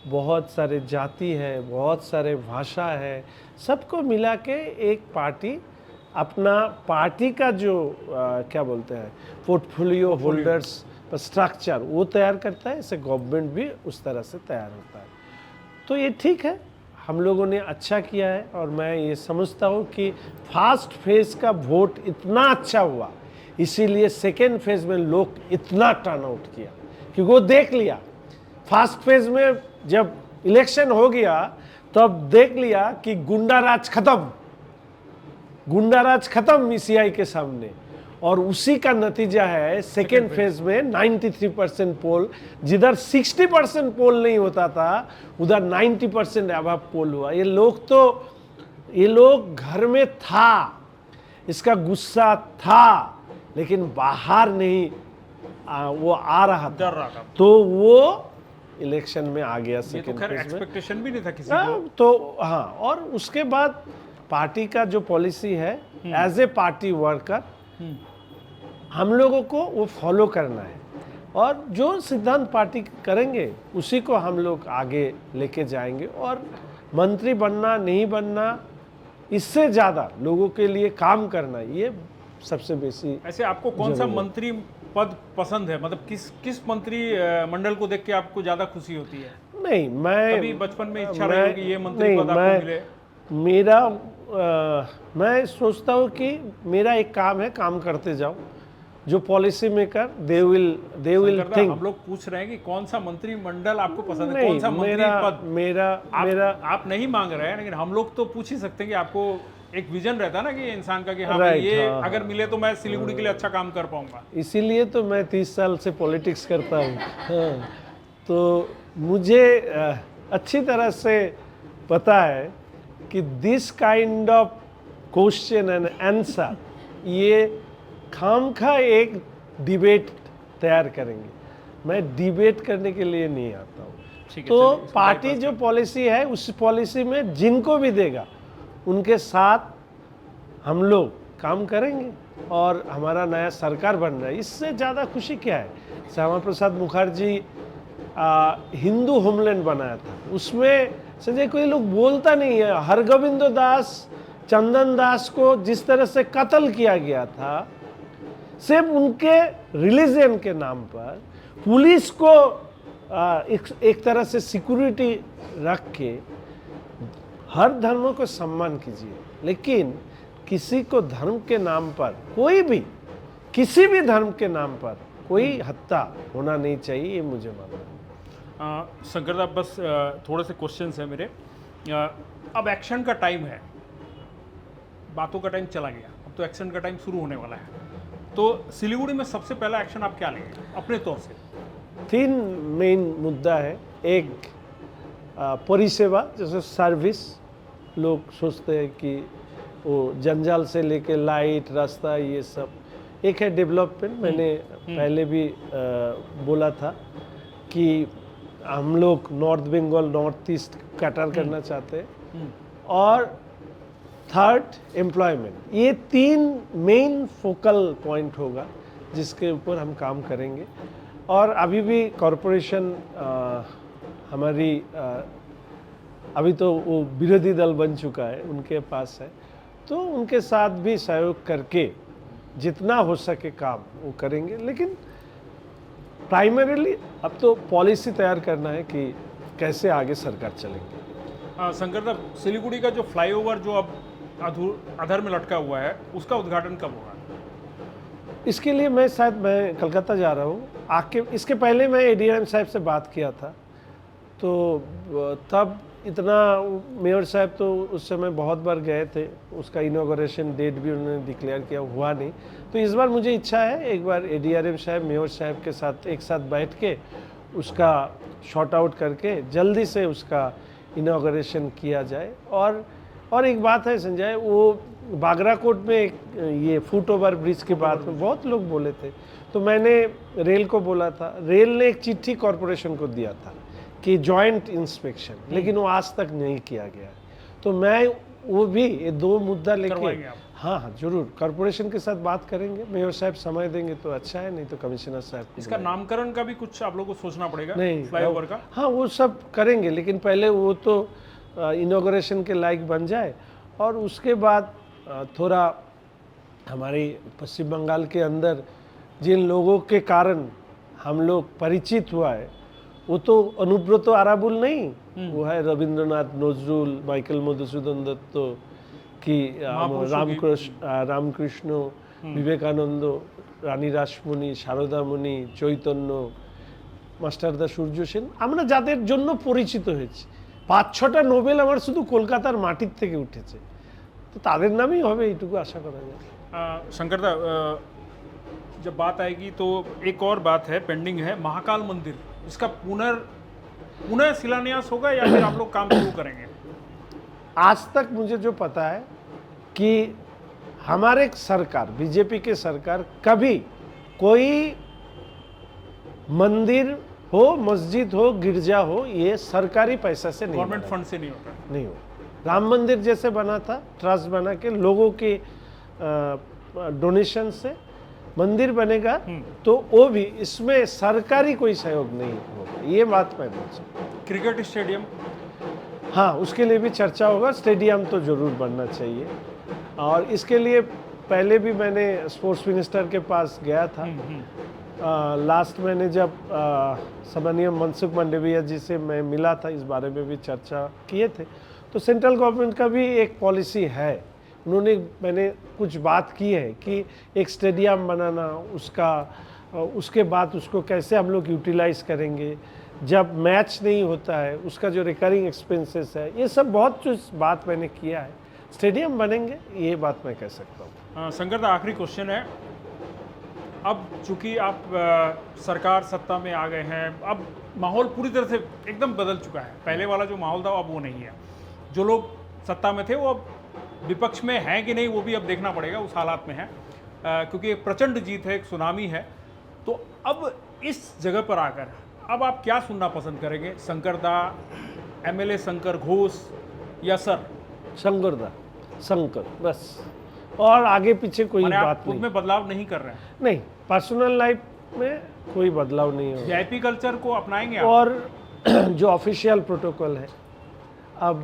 बहुत सारे जाति है, बहुत सारे भाषा है। सबको मिला के एक पार्टी अपना पार्टी का जो क्या बोलते हैं पोर्टफोलियो होल्डर्स स्ट्रक्चर वो तैयार करता है। इसे गवर्नमेंट भी उस तरह से तैयार होता है। तो ये ठीक है, हम लोगों ने अच्छा किया है और मैं ये समझता हूँ कि फर्स्ट फेज का वोट इतना अच्छा हुआ, इसीलिए सेकेंड फेज में लोग इतना टर्नआउट किया, क्योंकि वो देख लिया फर्स्ट फेज में जब इलेक्शन हो गया तब देख लिया कि गुंडाराज खत्म ईसीआई के सामने। और उसी का नतीजा है सेकेंड फेज में 93% पोल, जिधर 60% पोल नहीं होता था उधर 90% अभाव पोल हुआ। ये लोग घर में था, इसका गुस्सा था, लेकिन बाहर नहीं वो आ रहा था, तो वो इलेक्शन में आ गया सेकेंड फेज में। एक्सपेक्टेशन भी नहीं था किसी को। तो हाँ, और उसके बाद पार्टी का जो पॉलिसी है एज ए पार्टी वर्कर हम लोगों को वो फॉलो करना है, और जो सिद्धांत पार्टी करेंगे उसी को हम लोग आगे लेके जाएंगे। और मंत्री बनना नहीं बनना, इससे ज़्यादा लोगों के लिए काम करना, ये सबसे बेसी। ऐसे आपको कौन सा मंत्री पद पसंद है? मतलब किस मंत्री मंडल को देख के आपको ज़्यादा खुशी होती है? नहीं, मैं कभी बचपन में इच्छा रही होगी ये मंत्री पद आपको मिले? मैं सोचता हूँ कि मेरा एक काम है, काम करते जाओ। जो policy maker they will think. हम लोग पूछ रहे हैं कि कौन सा मंत्री मंडल आपको पसंद है, कौन सा मंत्री पद? मेरा आप नहीं मांग रहे हैं, लेकिन हम लोग तो पूछ ही सकते हैं कि आपको एक विजन रहता है ना कि इंसान का कि हाँ भाई ये अगर मिले तो मैं सिलीगुड़ी के लिए अच्छा काम कर पाऊंगा। इसीलिए तो मैं 30 साल से पॉलिटिक्स करता हूँ। हाँ, तो मुझे अच्छी तरह से पता है कि this kind of question and answer ये खामखा एक डिबेट तैयार करेंगे। मैं डिबेट करने के लिए नहीं आता हूँ। तो पार्टी जो पॉलिसी है उस पॉलिसी में जिनको भी देगा उनके साथ हम लोग काम करेंगे और हमारा नया सरकार बन रहा है। इससे ज़्यादा खुशी क्या है? श्यामा प्रसाद मुखर्जी हिंदू होमलैंड बनाया था, उसमें संजय कोई लोग बोलता नहीं है। हरगोविंद दास, चंदन दास को जिस तरह से कत्ल किया गया था, सिर्फ उनके रिलीजन के नाम पर पुलिस को एक तरह से सिक्योरिटी रख के हर धर्म को सम्मान कीजिए, लेकिन किसी को धर्म के नाम पर कोई भी किसी भी धर्म के नाम पर कोई हत्या होना नहीं चाहिए, ये मुझे मानना है। शंकर साहब, बस थोड़े से क्वेश्चंस हैं मेरे। अब एक्शन का टाइम है, बातों का टाइम चला गया, अब तो एक्शन का टाइम शुरू होने वाला है। तो सिलीगुड़ी में सबसे पहला एक्शन आप क्या लेंगे अपने तौर से? 3 मेन मुद्दा है। एक परिसेवा, जैसे सर्विस। लोग सोचते हैं कि वो जंजाल से लेके लाइट, रास्ता, ये सब। एक है डेवलपमेंट। मैंने पहले भी बोला था कि हम लोग नॉर्थ बंगाल, नॉर्थ ईस्ट कटर करना चाहते हैं। और थर्ड एम्प्लॉयमेंट। ये 3 मेन फोकल पॉइंट होगा जिसके ऊपर हम काम करेंगे। और अभी भी कॉरपोरेशन हमारी अभी तो वो विरोधी दल बन चुका है, उनके पास है, तो उनके साथ भी सहयोग करके जितना हो सके काम वो करेंगे। लेकिन प्राइमरीली अब तो पॉलिसी तैयार करना है कि कैसे आगे सरकार चलेंगे। शंकर साहब, सिलीगुड़ी का जो फ्लाईओवर जो अब अधर में लटका हुआ है, उसका उद्घाटन कब होगा? इसके लिए मैं कलकत्ता जा रहा हूँ। आके इसके पहले मैं एडीएम साहब से बात किया था, तो तब इतना मेयर साहब तो उस समय बहुत बार गए थे, उसका इनॉग्रेशन डेट भी उन्होंने डिक्लेयर किया, हुआ नहीं। तो इस बार मुझे इच्छा है एक बार एडीआरएम साहब, मेयर साहब के साथ एक साथ बैठ के उसका शॉर्ट आउट करके जल्दी से उसका इनॉग्रेशन किया जाए। और एक बात है संजय, वो बागराकोट में एक ये फुट ओवर ब्रिज के बात में बहुत लोग बोले थे, तो मैंने रेल को बोला था, रेल ने एक चिट्ठी कॉरपोरेशन को दिया था कि जॉइंट इंस्पेक्शन, लेकिन वो आज तक नहीं किया गया है। तो मैं वो भी ये दो मुद्दा लेके करवाएंगे आप? हाँ जरूर कॉरपोरेशन के साथ बात करेंगे। मेयर साहब समय देंगे तो अच्छा है, नहीं तो कमिश्नर साहब को इसका नामकरण का भी कुछ आप लोगों को सोचना पड़ेगा, नहीं फ्लाईओवर का। हाँ वो सब करेंगे, लेकिन पहले वो तो इनॉग्रेशन के लायक बन जाए, और उसके बाद थोड़ा हमारी पश्चिम बंगाल के अंदर जिन लोगों के कारण हम लोग परिचित हुआ है, वो तो अनुब्रत आराबुल नहीं, वो है रविंद्रनाथ, नजरुल, माइकल मधुसूदन दत्त की, रामकृष्ण, विवेकानंद, রানী রাসমণি, শারদামণি, চৈতন্য, মাস্টারদা সূর্য সেন, আমরা যাদের জন্য পরিচিত হয়েছি, 5-6টা নোবেল আমার শুধু কলকাতার মাটির থেকে উঠেছে, তো তাদের নামই হবে এইটুকু আশা করা যায়। शंकरदा, जब बात आएगी तो एक और बात है, पेंडिंग है, महाकाल मंदिर, इसका पुनः शिलान्यास होगा या फिर आप लोग काम शुरू करेंगे? आज तक मुझे जो पता है कि हमारे सरकार, बीजेपी के सरकार कभी कोई मंदिर हो, मस्जिद हो, गिरजा हो, ये सरकारी पैसा से नहीं गवर्नमेंट बना, फंड से नहीं होता। नहीं हो। राम मंदिर जैसे बना था, ट्रस्ट बना के लोगों के डोनेशन से मंदिर बनेगा, तो वो भी इसमें सरकारी कोई सहयोग नहीं होगा, ये बात मैं बोल सकता हूँ। क्रिकेट स्टेडियम, हाँ उसके लिए भी चर्चा होगा, स्टेडियम तो जरूर बनना चाहिए, और इसके लिए पहले भी मैंने स्पोर्ट्स मिनिस्टर के पास गया था। लास्ट मैंने जब सम्मानीय मनसुख मंडाविया जी से मैं मिला था, इस बारे में भी चर्चा किए थे। तो सेंट्रल गवर्नमेंट का भी एक पॉलिसी है, उन्होंने, मैंने कुछ बात की है कि एक स्टेडियम बनाना, उसके बाद उसको कैसे हम लोग यूटिलाइज करेंगे, जब मैच नहीं होता है उसका जो रिकरिंग एक्सपेंसेस है, ये सब बहुत कुछ बात मैंने किया है। स्टेडियम बनेंगे, ये बात मैं कह सकता हूँ। शंकरदा, आखिरी क्वेश्चन है, अब चूंकि आप सरकार सत्ता में आ गए हैं, अब माहौल पूरी तरह से एकदम बदल चुका है, पहले वाला जो माहौल था अब वो नहीं है। जो लोग सत्ता में थे वो अब विपक्ष में हैं कि नहीं, वो भी अब देखना पड़ेगा, उस हालात में है, क्योंकि एक प्रचंड जीत है, एक सुनामी है। तो अब इस जगह पर आकर अब आप क्या सुनना पसंद करेंगे, शंकरदा, एमएलए शंकर घोष या सर? शंकरदा, शंकर बस, और आगे पीछे कोई माने बात आप खुद नहीं। में बदलाव नहीं कर रहे हैं? नहीं, पर्सनल लाइफ में कोई बदलाव नहीं होगा। वीआईपी कल्चर को अपनाएंगे आप? और जो ऑफिशियल प्रोटोकॉल है, अब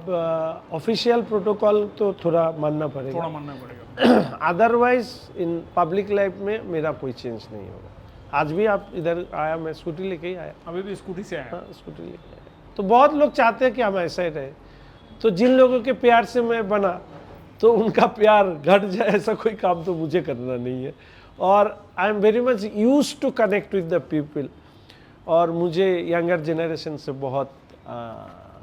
ऑफिशियल प्रोटोकॉल तो थोड़ा मानना पड़ेगा, थोड़ा मानना पड़ेगा। अदरवाइज इन पब्लिक लाइफ में मेरा कोई चेंज नहीं होगा। आज भी आप इधर आया, मैं स्कूटी लेके ही आया। अभी भी स्कूटी से आए? हाँ स्कूटी लेके आया। तो बहुत लोग चाहते हैं कि हम ऐसा ही रहे, तो जिन लोगों के प्यार से मैं बना, तो उनका प्यार घट जाए ऐसा कोई काम तो मुझे करना नहीं है। और I am very much used to connect with the people, और मुझे यंगर जनरेशन से बहुत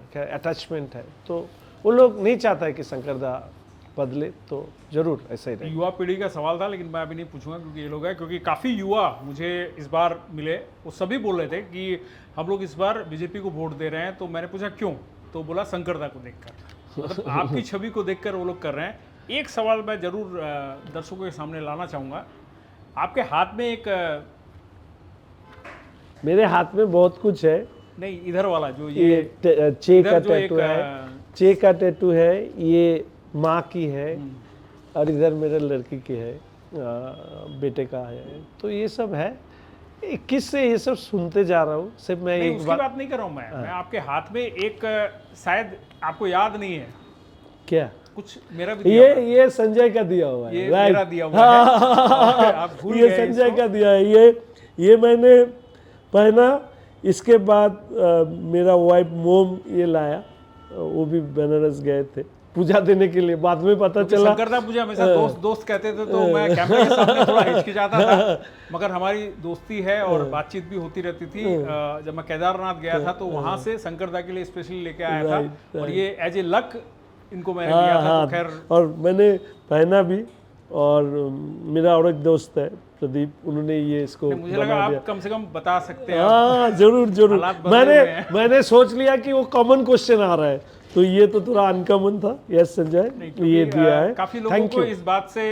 अटैचमेंट है, तो वो लोग नहीं चाहता है कि शंकरदा बदले, तो जरूर ऐसा ही रहे। युवा पीढ़ी का सवाल था, लेकिन मैं अभी नहीं पूछूंगा क्योंकि ये लोग हैं, क्योंकि काफ़ी युवा मुझे इस बार मिले, वो सभी बोल रहे थे कि हम लोग इस बार बीजेपी को वोट दे रहे हैं। तो मैंने पूछा क्यों, तो बोला शंकरदा को देखकर, मतलब आपकी छवि को देखकर वो लोग कर रहे हैं। एक सवाल मैं जरूर दर्शकों के सामने लाना चाहूँगा, आपके हाथ में एक, मेरे हाथ में बहुत कुछ है। नहीं, इधर वाला जो ये चे का इधर जो टैटू एक, है, चे का टैटू है, ये माँ की है, और इधर मेरे लड़की की है, बेटे का है। तो ये सब है, किससे ये सब सुनते जा रहा हूँ सिर्फ मैं नहीं, एक उसकी बात नहीं कर रहा हूँ मैं आपके हाथ में एक, शायद आपको याद नहीं है क्या, कुछ मेरा भी दिया हुआ है। ये संजय का दिया हुआ है, ये राइट? मेरा दिया हुआ है, आप भूल ये गए संजय इसको। का दिया है, ये मैंने पहना। इसके बाद मेरा वाइफ मोम ये लाया, वो भी बनारस गए थे पूजा देने के लिए, बाद में पता चला। शंकरदा मुझे हमेशा दोस्त दोस्त कहते थे, तो मैं कैमरे के सामने थोड़ा हिचकिचाता था, मगर हमारी दोस्ती है और बातचीत भी होती रहती थी। जब मैं केदारनाथ गया था तो वहां से शंकरदा के लिए स्पेशली लेके आया था, और ये एज ए लक इनको मैंने लिया था। तो खैर, और मैंने पहना भी, और मेरा और एक दोस्त है प्रदीप, उन्होंने ये इसको मुझे लगा बना आप दिया। कम से कम बता सकते हैं। हाँ जरूर जरूर, हालात बदले हुए हैं। मैंने सोच लिया कि वो कॉमन क्वेश्चन आ रहा है, तो ये तो थोड़ा अनकॉमन था। यस संजय, क्योंकि, ये दिया है। काफी लोगों थैंक को यू। इस बात से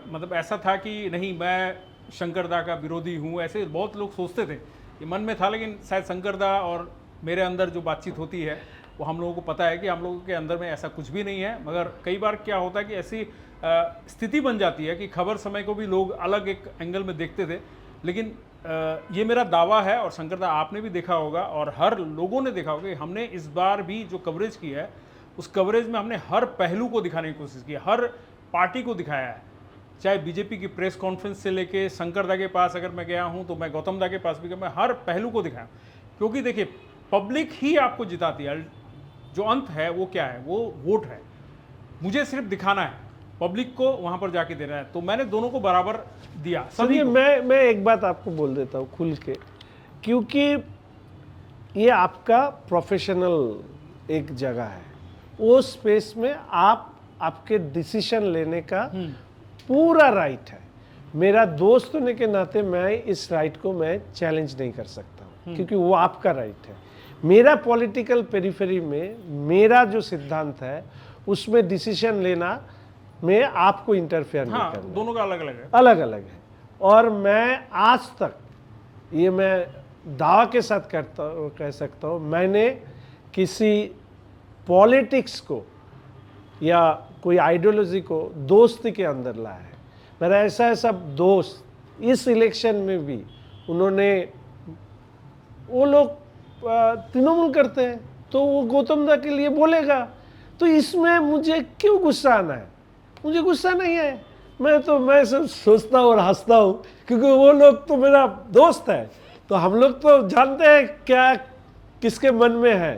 मतलब ऐसा था कि नहीं मैं शंकरदा का विरोधी हूँ, ऐसे बहुत लोग सोचते थे, ये मन में था। लेकिन शायद शंकरदा और मेरे अंदर जो बातचीत होती है वो हम लोगों को पता है कि हम लोगों के अंदर में ऐसा कुछ भी नहीं है। मगर कई बार क्या होता है कि ऐसी स्थिति बन जाती है कि खबर समय को भी लोग अलग एक एंगल में देखते थे। लेकिन ये मेरा दावा है, और शंकरदा आपने भी देखा होगा और हर लोगों ने देखा होगा कि हमने इस बार भी जो कवरेज की है उस कवरेज में हमने हर पहलू को दिखाने की कोशिश की है, हर पार्टी को दिखाया है। चाहे बीजेपी की प्रेस कॉन्फ्रेंस से लेके शंकरदा के पास अगर मैं गया हूं तो मैं गौतम दा के पास भी गया, मैं हर पहलू को दिखाया। क्योंकि देखिए पब्लिक ही आपको जिताती है, जो अंत है वो क्या है, वो वोट है। मुझे सिर्फ दिखाना है, पब्लिक को वहां पर जाके देना है। तो मैंने दोनों को बराबर दिया सभी सुनिए, को। मैं एक बात आपको बोल देता हूँ खुल के, क्योंकि ये आपका प्रोफेशनल एक जगह है, वो स्पेस में आपके डिसीजन लेने का पूरा राइट है। मेरा दोस्त होने के नाते मैं इस राइट को मैं चैलेंज नहीं कर सकता हूँ, क्योंकि वो आपका राइट है। मेरा पॉलिटिकल पेरिफेरी में मेरा जो सिद्धांत है उसमें डिसीजन लेना में आपको इंटरफेयर नहीं हाँ, करना। दोनों का अलग अलग है, अलग अलग है। और मैं आज तक ये मैं दावा के साथ कह सकता हूँ, मैंने किसी पॉलिटिक्स को या कोई आइडियोलॉजी को दोस्ती के अंदर लाया है। मेरा ऐसा दोस्त इस इलेक्शन में भी उन्होंने, वो लोग तृणमूल करते हैं तो वो गौतम दा के लिए बोलेगा, तो इसमें मुझे क्यों गुस्सा आना है? मुझे गुस्सा नहीं है। मैं सब सोचता हूँ और हंसता हूँ, क्योंकि वो लोग तो मेरा दोस्त है, तो हम लोग तो जानते हैं क्या किसके मन में है।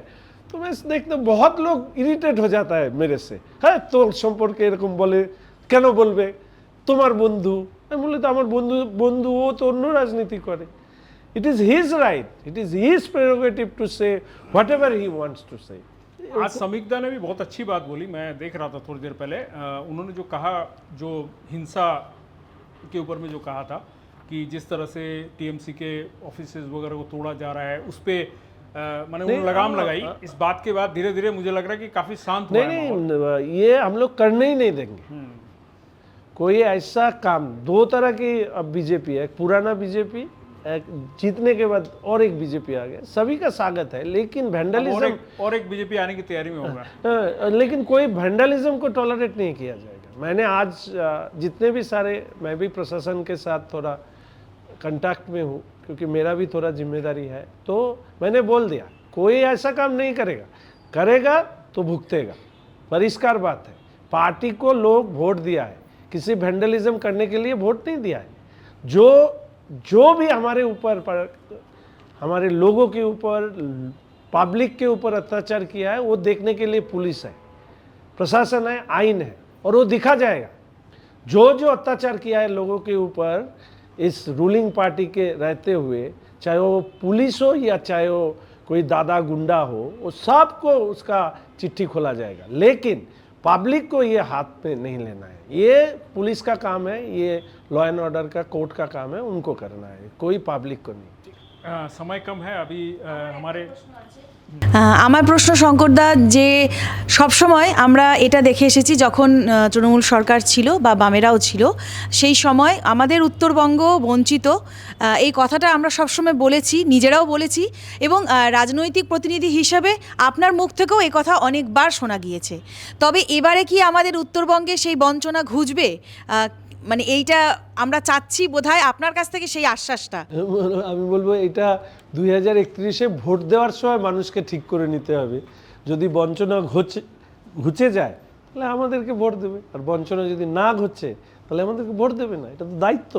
तो मैं देखता हूँ बहुत लोग इरिटेट हो जाता है मेरे से, है तो सम्पर्के एरकम बोले, কেন বলবে তোমার বন্ধু? আমি বলি তো আমার বন্ধু ও তো অন্য রাজনীতি করে। It is his right, it is his prerogative to say whatever he wants to say. आज समीक्षा ने भी बहुत अच्छी बात बोली, मैं देख रहा था थोड़ी देर पहले। उन्होंने जो कहा, जो हिंसा के ऊपर में जो कहा था कि जिस तरह से टीएमसी के ऑफिसेज वगैरह को तोड़ा जा रहा है, उस पर मैंने उन्होंने लगाम लगाई। इस बात के बाद धीरे धीरे मुझे लग रहा है कि काफ़ी शांत हुआ है माहौल। नहीं, ये हम लोग करने ही नहीं देंगे। कोई ऐसा काम, दो तरह की अब बीजेपी है, एक पुराना बीजेपी, एक जीतने के बाद और एक बीजेपी आ गया, सभी का स्वागत है। लेकिन वैंडलिज्म और एक बीजेपी आने की तैयारी में होगा। लेकिन कोई वैंडलिज्म को टॉलरेट नहीं किया जाएगा। मैंने आज जितने भी सारे, मैं भी प्रशासन के साथ थोड़ा कांटेक्ट में हूँ, क्योंकि मेरा भी थोड़ा जिम्मेदारी है, तो मैंने बोल दिया कोई ऐसा काम नहीं करेगा, करेगा तो भुगतेगा। परिष्कार बात है, पार्टी को लोग वोट दिया है, किसी वैंडलिज्म करने के लिए वोट नहीं दिया है। जो भी हमारे ऊपर, हमारे लोगों के ऊपर, पब्लिक के ऊपर अत्याचार किया है, वो देखने के लिए पुलिस है, प्रशासन है, आइन है, और वो दिखा जाएगा। जो अत्याचार किया है लोगों के ऊपर इस रूलिंग पार्टी के रहते हुए, चाहे वो पुलिस हो या चाहे वो कोई दादा गुंडा हो, वो सबको उसका चिट्ठी खोला जाएगा। लेकिन पब्लिक को ये हाथ में नहीं लेना है, ये पुलिस का काम है, ये लॉ एंड ऑर्डर का, कोर्ट का काम है, उनको करना है, कोई पब्लिक को नहीं। समय कम है अभी हमारे। আমার প্রশ্ন শঙ্করদা, যে সবসময় আমরা এটা দেখে এসেছি যখন তৃণমূল সরকার ছিল বা বামেরাও ছিল, সেই সময় আমাদের উত্তরবঙ্গ বঞ্চিত, এই কথাটা আমরা সবসময় বলেছি, নিজেরাও বলেছি, এবং রাজনৈতিক প্রতিনিধি হিসাবে আপনার মুখ থেকেও এই কথা অনেকবার শোনা গিয়েছে। তবে এবারে কি আমাদের উত্তরবঙ্গে সেই বঞ্চনা ঘুচবে? মানে এইটা আমরা চাচ্ছি বোধহয় আপনার কাছ থেকে সেই আশ্বাসটা। আমি বলবো এটা 2031-এ ভোট দেওয়ার সময় মানুষকে ঠিক করে নিতে হবে। যদি বঞ্চনা ঘুচে যায় তাহলে আমাদেরকে ভোট দেবে, আর বঞ্চনা যদি না ঘুচে তাহলে আমাদেরকে ভোট দেবে না, এটা তো দায়িত্ব।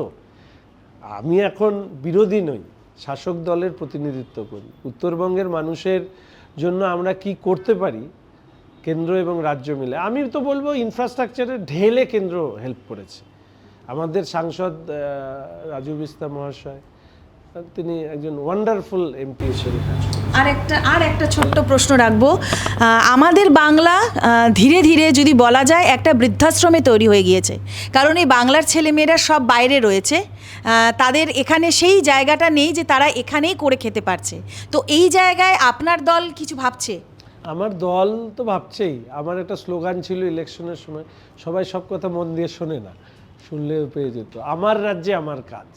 আমি এখন বিরোধী নই, শাসক দলের প্রতিনিধিত্ব করি। উত্তরবঙ্গের মানুষের জন্য আমরা কি করতে পারি কেন্দ্র এবং রাজ্য মিলে, আমি তো বলবো ইনফ্রাস্ট্রাকচারে ঢেলে কেন্দ্র হেল্প করেছে। আমাদের সাংসদ রাজু বিস্তা মহাশয়, তিনি একজন ওয়ান্ডারফুল এমপি হিসেবে কাজ করেছেন। আর একটা ছোট্ট প্রশ্ন রাখবো। আমাদের বাংলা ধীরে ধীরে যদি বলা যায় একটা বৃদ্ধাশ্রমে তৈরি হয়ে গিয়েছে, কারণ এই বাংলার ছেলেমেয়েরা সব বাইরে রয়েছে, তাদের এখানে সেই জায়গাটা নেই যে তারা এখানেই করে খেতে পারছে। তো এই জায়গায় আপনার দল কিছু ভাবছে? আমার দল তো ভাবছেই। আমার একটা স্লোগান ছিল ইলেকশনের সময়, সবাই সব কথা মন দিয়ে শোনে না, শুনলেও পেয়ে যেত। আমার রাজ্যে আমার কাজ,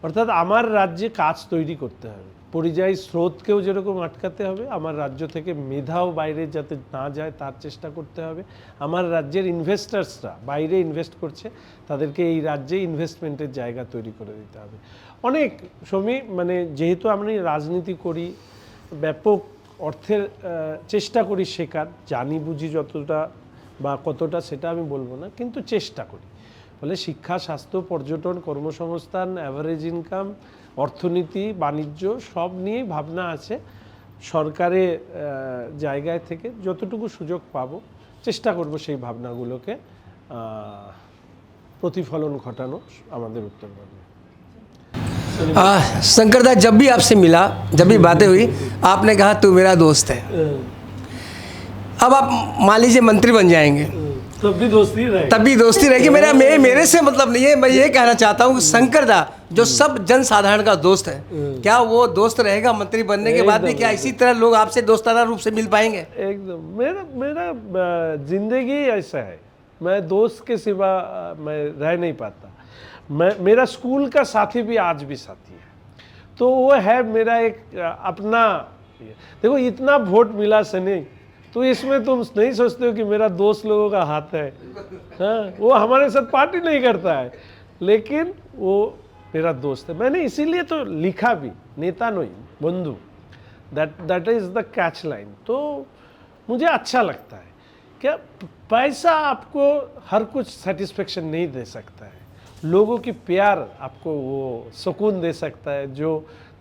অর্থাৎ আমার রাজ্যে কাজ তৈরি করতে হবে। পরিযায়ী স্রোতকেও যেরকম আটকাতে হবে, আমার রাজ্য থেকে মেধাও বাইরে যাতে না যায় তার চেষ্টা করতে হবে। আমার রাজ্যের ইনভেস্টার্সরা বাইরে ইনভেস্ট করছে, তাদেরকে এই রাজ্যে ইনভেস্টমেন্টের জায়গা তৈরি করে দিতে হবে। অনেক সময় মানে যেহেতু আমি রাজনীতি করি, ব্যাপক অর্থের চেষ্টা করি শেখার, জানি বুঝি যতটা বা কতটা সেটা আমি বলবো না, কিন্তু চেষ্টা করি। ফলে শিক্ষা, স্বাস্থ্য, পর্যটন, কর্মসংস্থান, অ্যাভারেজ ইনকাম, অর্থনীতি, বাণিজ্য সব নিয়েই ভাবনা আছে। সরকারের জায়গায় থেকে যতটুকু সুযোগ পাবো চেষ্টা করব সেই ভাবনাগুলোকে প্রতিফলন ঘটানো আমাদের উত্তরবঙ্গে। शंकर दा, जब भी आपसे मिला, जब भी बातें हुई, आपने कहा तू मेरा दोस्त है। अब आप मान लीजिए मंत्री बन जाएंगे, तब भी दोस्ती रहेगी। तब भी दोस्ती रहेगी। मेरे से मतलब नहीं है, मैं ये कहना चाहता हूँ कि शंकर दा जो सब जन साधारण का दोस्त है, क्या वो दोस्त रहेगा मंत्री बनने के बाद भी? क्या इसी तरह लोग आपसे दोस्ताना रूप से मिल पाएंगे? एकदम। मेरा जिंदगी ऐसा है, मैं दोस्त के सिवा मैं रह नहीं पाता। मेरा स्कूल का साथी भी आज भी साथी है, तो वो है मेरा एक अपना। देखो इतना वोट मिला सनी, तो इसमें तुम नहीं सोचते हो कि मेरा दोस्त लोगों का हाथ है? हाँ, वो हमारे साथ पार्टी नहीं करता है, लेकिन वो मेरा दोस्त है। मैंने इसीलिए तो लिखा भी, नेता नहीं बंधु, that is the catch line. तो मुझे अच्छा लगता है क्या पैसा आपको हर कुछ सेटिस्फेक्शन नहीं दे सकता है, लोगों की प्यार आपको वो सुकून दे सकता है, जो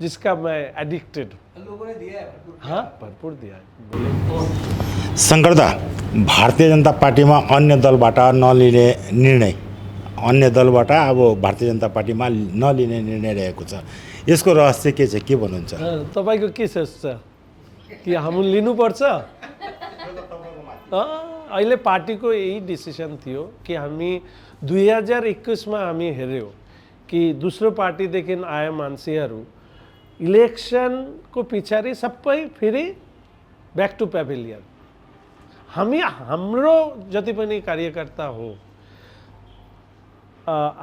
जिसका मैं एडिक्टेड हूँ। लोगों ने दिया है, हाँ, भरपूर दिया है। शङ्करदा, भारतीय जनता पार्टीमा अन्य दलबाट नलिने निर्णय, अन्य दलबाट अब भारतीय जनता पार्टीमा नलिने निर्णय रहेको छ, यसको रहस्य के छ, के भन्नुहुन्छ? तपाईँको के सोच्छ कि हम लिनुपर्छ? अहिले पार्टीको यही डिसिसन थियो कि हामी 2021मा हामी हेऱ्यौँ कि दोस्रो पार्टीदेखि आए मान्छेहरू इलेक्सनको पछाडि सबै फेरि ब्याक टु पेभिलियन। हाम्रो जति पनि कार्यकर्ता हो,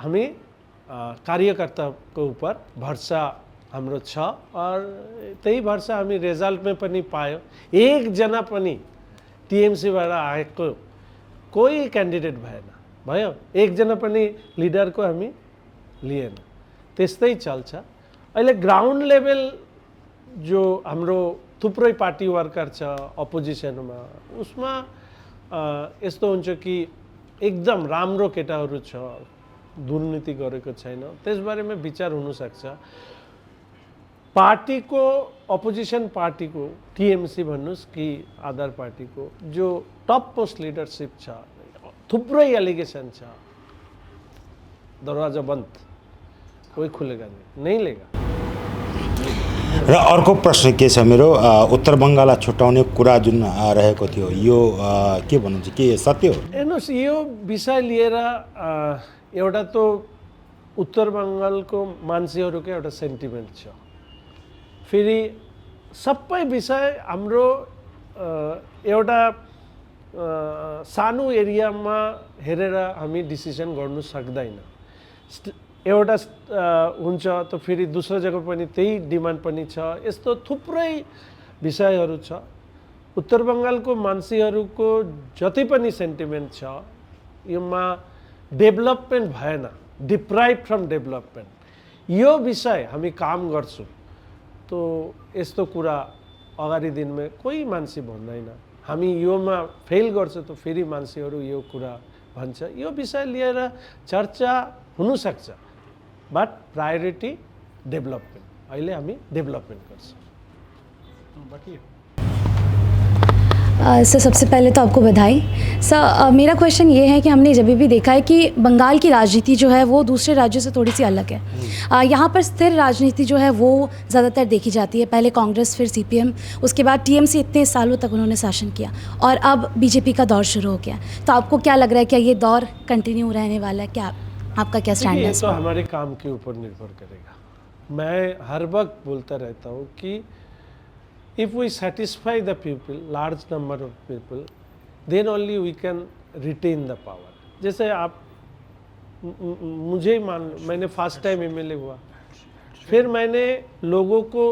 हामी कार्यकर्ताको उपर भरोसा हाम्रो छ, और त्यही भरोसा हामी रिजल्टमै पनि पायौँ। एकजना पनि टिएमसीबाट आएको कोही क्यान्डिडेट भयो, एकजना पनि लिडरको हामी लिएन। त्यस्तै चल्छ। अहिले ग्राउन्ड लेभल जो हाम्रो थुप्रै पार्टी वर्कर छ अपोजिसनमा, उसमा यस्तो हुन्छ कि एकदम राम्रो केटाहरू छ, दुर्नीति गरेको छैन, त्यसबारेमा विचार हुनसक्छ। पार्टीको, अपोजिसन पार्टीको, टिएमसी भन्नुहोस् कि अदर पार्टीको जो टप मोस्ट लिडरसिप छ, थुप्रै एलिगेसन छ, दरवाजा बन्द, कोही खुलेगा नहीं लेगा। र अर्को प्रश्न के छ मेरो, उत्तर बङ्गाललाई छुट्याउने कुरा जुन रहेको थियो, यो के भन्नुहुन्छ, के सत्य हो? हेर्नुहोस्, यो विषय लिएर एउटा त उत्तर बङ्गालको मान्छेहरूको एउटा सेन्टिमेन्ट छ, फेरि सबै विषय हाम्रो एउटा सानो एरियामा हेरेर हामी डिसिसन गर्नु सक्दैन। एउटा हुन्छ त फेरि दोस्रो जग्गा पनि त्यही डिमान्ड पनि छ, यस्तो थुप्रै विषयहरू छ। उत्तर बङ्गालको मान्छेहरूको जति पनि सेन्टिमेन्ट छ, योमा डेभलपमेन्ट भएन, डिप्राइभ फ्रम डेभलपमेन्ट, यो विषय हामी काम गर्छौँ। तो यस्तो कुरा अगाडि दिनमा कोही मान्छे भन्दैन, हामी योमा फेल गर्छ त फेरि मान्छेहरू यो कुरा भन्छ। यो विषय लिएर चर्चा हुनसक्छ, बट प्रायोरिटी डेभलपमेन्ट। अहिले हामी डेभलपमेन्ट गर्छौँ। बाकी सर सबसे पहले तो आपको बधाई। सर मेरा क्वेश्चन ये है कि हमने जब भी देखा है कि बंगाल की राजनीति जो है वो दूसरे राज्यों से थोड़ी सी अलग है। यहाँ पर स्थिर राजनीति जो है वो ज़्यादातर देखी जाती है। पहले कांग्रेस, फिर सीपीएम, उसके बाद टीएमसी, इतने सालों तक उन्होंने शासन किया और अब बीजेपी का दौर शुरू हो गया। तो आपको क्या लग रहा है, क्या ये दौर कंटिन्यू रहने वाला है? क्या आपका क्या स्टैंड है ये इस तो पर? हमारे काम के ऊपर निर्भर करेगा। मैं हर वक्त बोलता रहता हूँ कि if we satisfy the people, large number of people, then only we can retain the power. जैसे आप मुझे ही मान लो, मैंने फर्स्ट टाइम एमएलए हुआ, फिर मैंने लोगों को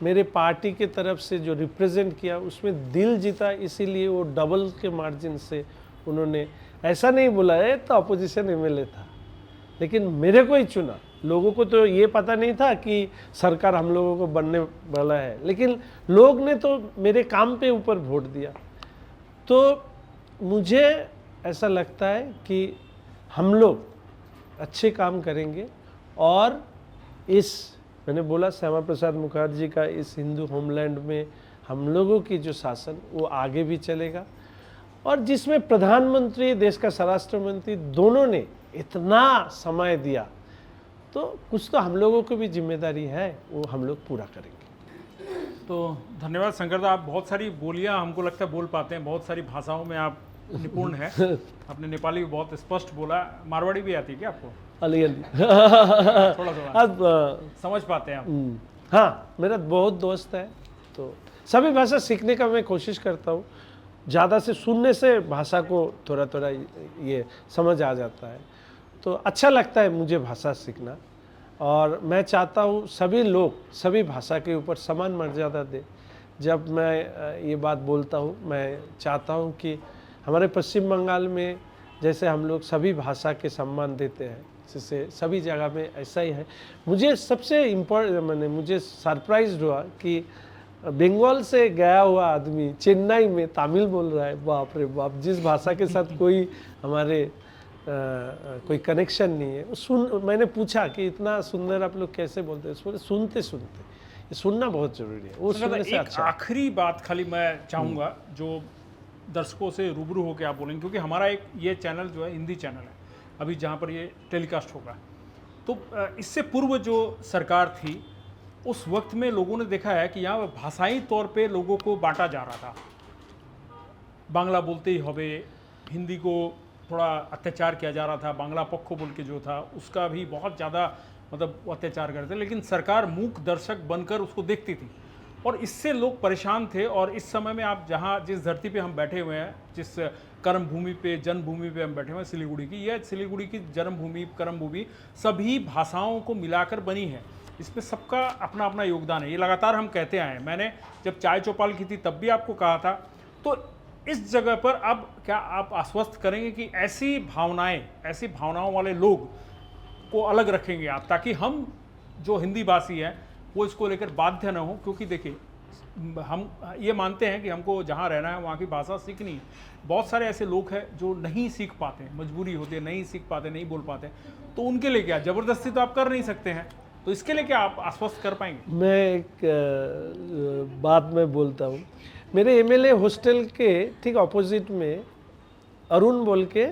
मेरे पार्टी के तरफ से जो रिप्रेजेंट किया उसमें दिल जीता, इसीलिए वो डबल के मार्जिन से उन्होंने ऐसा नहीं बोला है तो अपोजिशन एमएलए था, लेकिन मेरे को ही चुना। लोगों को तो ये पता नहीं था कि सरकार हम लोगों को बनने वाला है, लेकिन लोग ने तो मेरे काम पे ऊपर वोट दिया। तो मुझे ऐसा लगता है कि हम लोग अच्छे काम करेंगे और इस, मैंने बोला श्यामा प्रसाद मुखर्जी का इस हिंदू होमलैंड में हम लोगों की जो शासन वो आगे भी चलेगा, और जिसमें प्रधानमंत्री, देश का स्वराष्ट्र मंत्री दोनों ने इतना समय दिया, तो कुछ तो हम लोगों को भी जिम्मेदारी है, वो हम लोग पूरा करेंगे। तो धन्यवाद शंकर दा, आप बहुत सारी बोलियां हमको लगता है बोल पाते हैं, बहुत सारी भाषाओं में आप निपुण हैं। आपने नेपाली भी बहुत स्पष्ट बोला, मारवाड़ी भी आती है क्या आपको? अली अली थोड़ा थोड़ा अब समझ पाते हैं आप? हाँ, मेरा बहुत दोस्त है, तो सभी भाषा सीखने का मैं कोशिश करता हूँ। ज़्यादा से सुनने से भाषा को थोड़ा थोड़ा ये समझ आ जाता है, तो अच्छा लगता है मुझे भाषा सीखना। और मैं चाहता हूँ सभी लोग सभी भाषा के ऊपर समान मर्यादा दें। जब मैं ये बात बोलता हूँ, मैं चाहता हूँ कि हमारे पश्चिम बंगाल में जैसे हम लोग सभी भाषा के सम्मान देते हैं, जैसे सभी जगह में ऐसा ही है। मुझे सबसे मुझे सरप्राइज हुआ कि बंगाल से गया हुआ आदमी चेन्नई में तमिल बोल रहा है। बाप रे बाप, जिस भाषा के साथ कोई हमारे कोई कनेक्शन नहीं है। मैंने पूछा कि इतना सुंदर आप लोग कैसे बोलते हैं? सुनते सुनते, ये सुनना बहुत जरूरी है, वो सुनने से अच्छा। आखिरी बात खाली मैं चाहूँगा जो दर्शकों से रूबरू होकर आप बोलेंगे, क्योंकि हमारा एक ये चैनल जो है हिंदी चैनल है अभी जहाँ पर ये टेलीकास्ट होगा, तो इससे पूर्व जो सरकार थी उस वक्त में लोगों ने देखा है कि यहाँ भाषाई तौर पे लोगों को बांटा जा रहा था। बांग्ला बोलते ही हवे, हिंदी को थोड़ा अत्याचार किया जा रहा था, बांग्ला पक्खो बोल के जो था उसका भी बहुत ज़्यादा मतलब अत्याचार करते, लेकिन सरकार मूक दर्शक बनकर उसको देखती थी और इससे लोग परेशान थे। और इस समय में आप जहाँ जिस धरती पे हम बैठे हुए हैं, जिस कर्म भूमि पे, जन्मभूमि पे हम बैठे हुए हैं सिलीगुड़ी की, यह सिलीगुड़ी की जन्मभूमि, कर्म भूमि सभी भाषाओं को मिलाकर बनी है। इसमें सबका अपना अपना योगदान है, ये लगातार हम कहते आए हैं। मैंने जब चाय चौपाल की थी तब भी आपको कहा था। तो इस जगह पर अब क्या आप आश्वस्त करेंगे कि ऐसी भावनाओं वाले लोग को अलग रखेंगे आप, ताकि हम जो हिंदी भाषी हैं वो इसको लेकर बाध्य न हो? क्योंकि देखिए हम ये मानते हैं कि हमको जहाँ रहना है वहाँ की भाषा सीखनी है। बहुत सारे ऐसे लोग हैं जो नहीं सीख पाते हैं, मजबूरी होती है, नहीं सीख पाते, नहीं बोल पाते, तो उनके लिए क्या ज़बरदस्ती तो आप कर नहीं सकते हैं, तो इसके लिए क्या आप आश्वस्त कर पाएंगे? मैं एक बात मैं बोलता हूँ। मेरे एमएलए हॉस्टल के ठीक अपोजिट में अरुण बोल के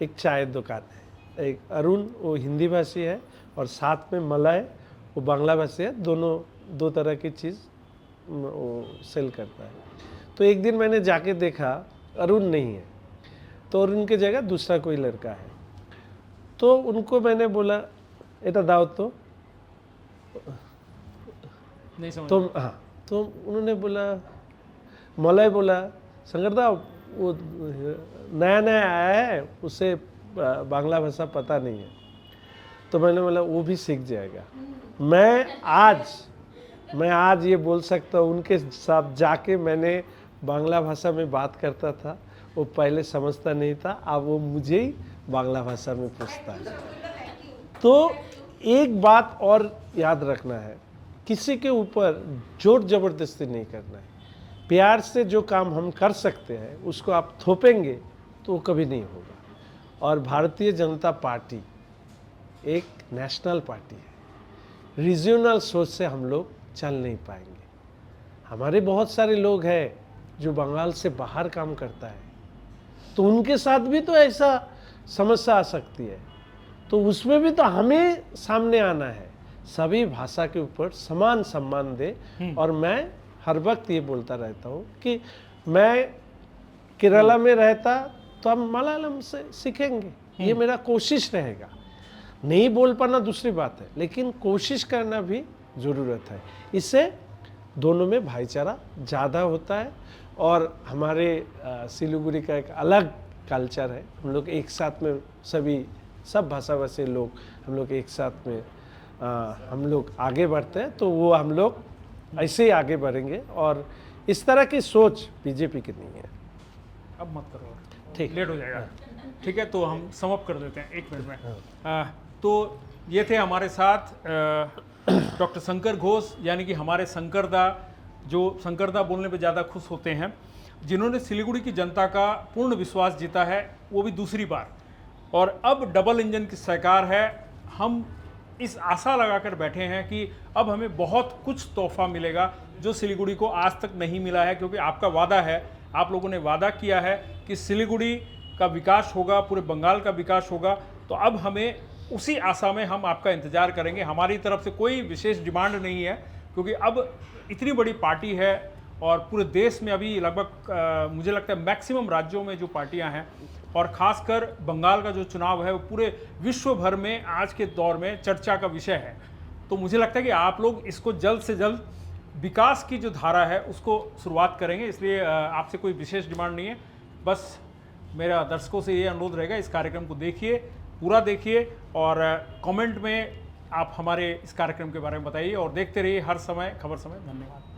एक चाय दुकान है। एक अरुण वो हिंदी भाषी है और साथ में मलय वो बांग्ला भाषी है, दोनों दो तरह की चीज़ वो सेल करता है। तो एक दिन मैंने जाके देखा अरुण नहीं है, तो अरुण की जगह दूसरा कोई लड़का है। तो उनको मैंने बोला एटा दाओ तो नहीं समझ। तो हाँ, तो उन्होंने बोला, मलय बोला शंकरदा वो नया नया आया है, उसे बांग्ला भाषा पता नहीं है। तो मैंने बोला वो भी सीख जाएगा। मैं आज ये बोल सकता हूँ, उनके साथ जाके मैंने बांग्ला भाषा में बात करता था, वो पहले समझता नहीं था, अब वो मुझे ही बांग्ला भाषा में पूछता है। तो एक बात और याद रखना है, किसी के ऊपर जोर जबरदस्ती नहीं करना है। प्यार से जो काम हम कर सकते हैं उसको आप थोपेंगे तो वो कभी नहीं होगा। और भारतीय जनता पार्टी एक नेशनल पार्टी है, रीजनल सोच से हम लोग चल नहीं पाएंगे। हमारे बहुत सारे लोग हैं जो बंगाल से बाहर काम करता है, तो उनके साथ भी तो ऐसा समस्या आ सकती है। तो उसमें भी तो हमें सामने आना है, सभी भाषा के ऊपर समान सम्मान दे। और मैं हर वक्त ये बोलता रहता हूँ कि मैं केरला में रहता तो हम मलयालम से सीखेंगे, ये मेरा कोशिश रहेगा। नहीं बोल पाना दूसरी बात है, लेकिन कोशिश करना भी ज़रूरत है। इससे दोनों में भाईचारा ज़्यादा होता है। और हमारे सिलीगुड़ी का एक अलग कल्चर है, हम लोग एक साथ में सब भाषाभाषी लोग हम लोग एक साथ में हम लोग आगे बढ़ते हैं। तो वो हम लोग ऐसे ही आगे बढ़ेंगे। और इस तरह की सोच बीजेपी की नहीं है। अब मत करो, ठीक। लेट हो जाएगा। ठीक है, तो हम समअप कर देते हैं 1 मिनट में। तो ये थे हमारे साथ डॉक्टर शंकर घोष, यानी कि हमारे शंकरदा, जो शंकरदा बोलने पे ज़्यादा खुश होते हैं, जिन्होंने सिलीगुड़ी की जनता का पूर्ण विश्वास जीता है, वो भी दूसरी बार। और अब डबल इंजन की सरकार है। हम इस आशा लगाकर बैठे हैं कि अब हमें बहुत कुछ तोहफा मिलेगा जो सिलीगुड़ी को आज तक नहीं मिला है, क्योंकि आपका वादा है, आप लोगों ने वादा किया है कि सिलीगुड़ी का विकास होगा, पूरे बंगाल का विकास होगा। तो अब हमें उसी आशा में हम आपका इंतज़ार करेंगे। हमारी तरफ से कोई विशेष डिमांड नहीं है, क्योंकि अब इतनी बड़ी पार्टी है और पूरे देश में अभी लगभग मुझे लगता है मैक्सिमम राज्यों में जो पार्टियां हैं, और ख़ासकर बंगाल का जो चुनाव है वो पूरे विश्व भर में आज के दौर में चर्चा का विषय है। तो मुझे लगता है कि आप लोग इसको जल्द से जल्द विकास की जो धारा है उसको शुरुआत करेंगे। इसलिए आपसे कोई विशेष डिमांड नहीं है, बस मेरा दर्शकों से ये अनुरोध रहेगा, इस कार्यक्रम को देखिए, पूरा देखिए और कमेंट में आप हमारे इस कार्यक्रम के बारे में बताइए। और देखते रहिए हर समय खबर समय। धन्यवाद।